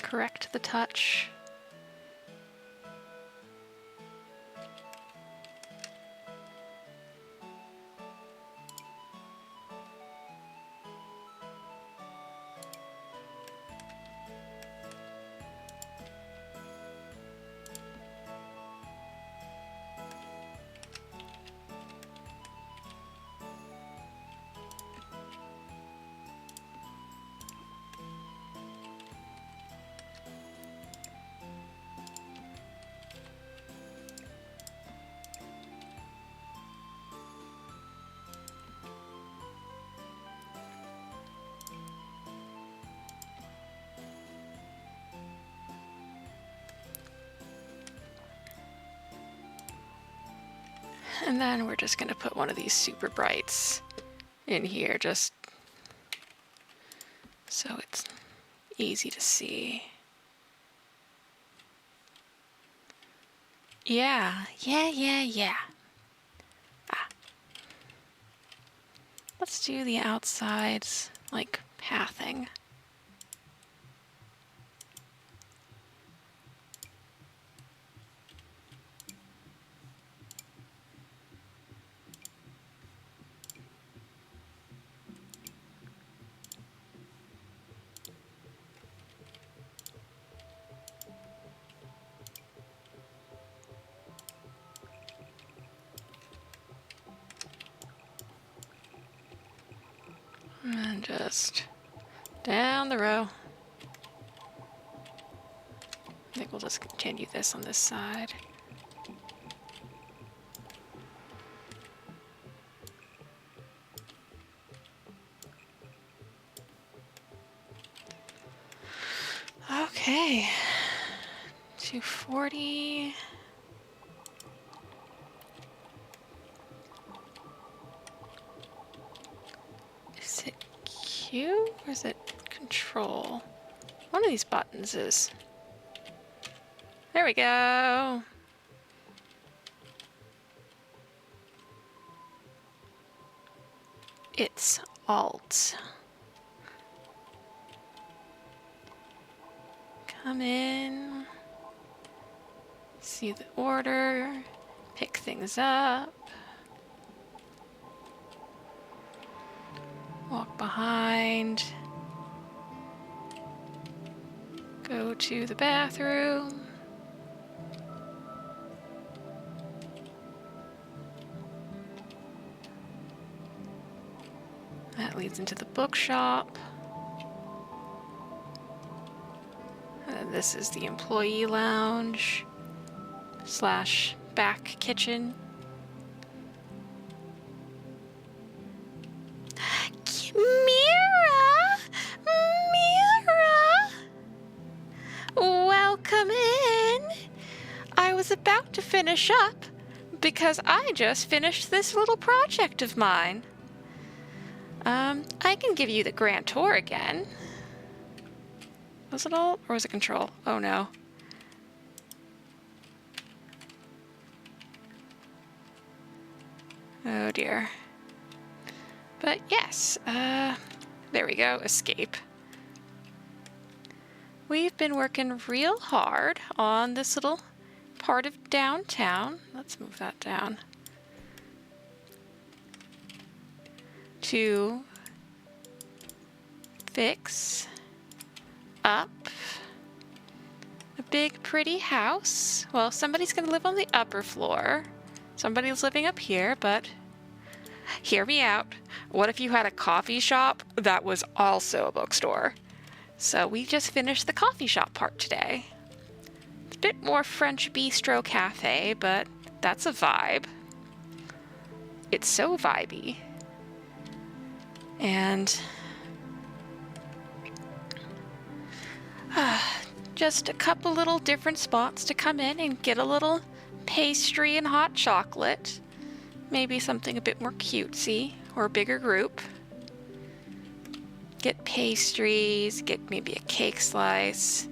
Speaker 1: Correct the touch. And then we're just going to put one of these super brights in here just so it's easy to see. Yeah. Ah. Let's do the outsides, like pathing. Just down the row. I think we'll just continue this on this side. Okay. 240. Is it Q or is it Control? One of these buttons is. There we go. It's Alt. Come in, see the order, pick things up, walk behind, go to the bathroom, that leads into the bookshop. This is the employee lounge / back kitchen. Mira! Mira! Welcome in! I was about to finish up because I just finished this little project of mine. I can give you the grand tour again. Was it Alt or was it Control? Oh no. Oh dear. But yes, there we go, escape. We've been working real hard on this little part of downtown. Let's move that down. To fix up a big pretty house. Well, somebody's gonna live on the upper floor. Somebody's living up here, but hear me out. What if you had a coffee shop that was also a bookstore? So we just finished the coffee shop part today. It's a bit more French bistro cafe, but that's a vibe. It's so vibey. And just a couple little different spots to come in and get a little pastry and hot chocolate. Maybe something a bit more cutesy or a bigger group. Get pastries, get maybe a cake slice.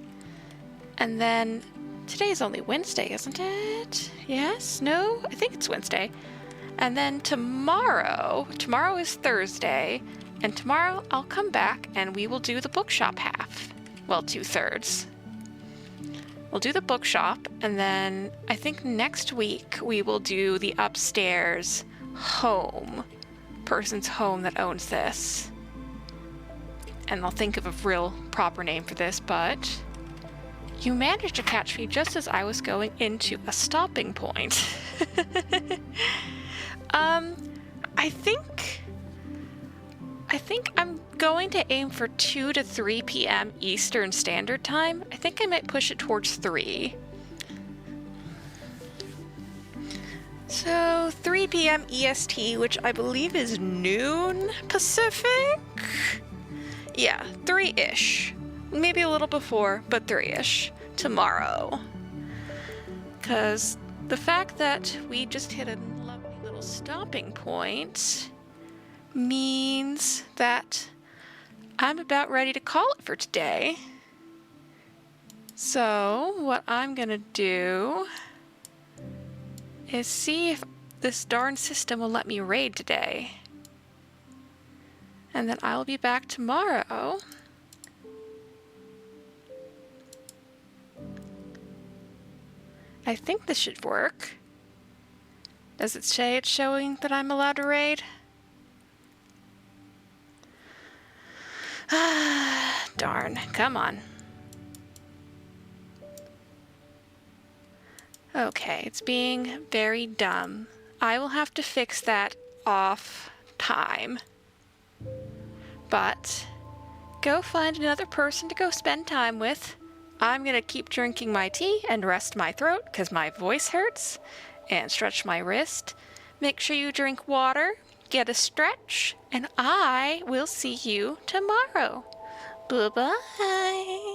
Speaker 1: And then today's only Wednesday, isn't it? Yes? No? I think it's Wednesday. And then tomorrow is Thursday, and tomorrow I'll come back and we will do the bookshop half. Well, 2/3. We'll do the bookshop, and then I think next week we will do the upstairs home. Person's home that owns this. And I'll think of a real proper name for this, but you managed to catch me just as I was going into a stopping point. I think I'm going to aim for 2 to 3 p.m. Eastern Standard Time. I think I might push it towards 3. So 3 p.m. EST, which I believe is noon Pacific? Yeah, 3-ish. Maybe a little before, but 3-ish tomorrow. Because the fact that we just hit a lovely little stopping point means that I'm about ready to call it for today. So what I'm gonna do is see if this darn system will let me raid today. And then I'll be back tomorrow. I think this should work. Does it say it's showing that I'm allowed to raid? Darn, come on. Okay, it's being very dumb. I will have to fix that off time. But go find another person to go spend time with. I'm gonna keep drinking my tea and rest my throat because my voice hurts, and stretch my wrist. Make sure you drink water, get a stretch, and I will see you tomorrow. Bye-bye.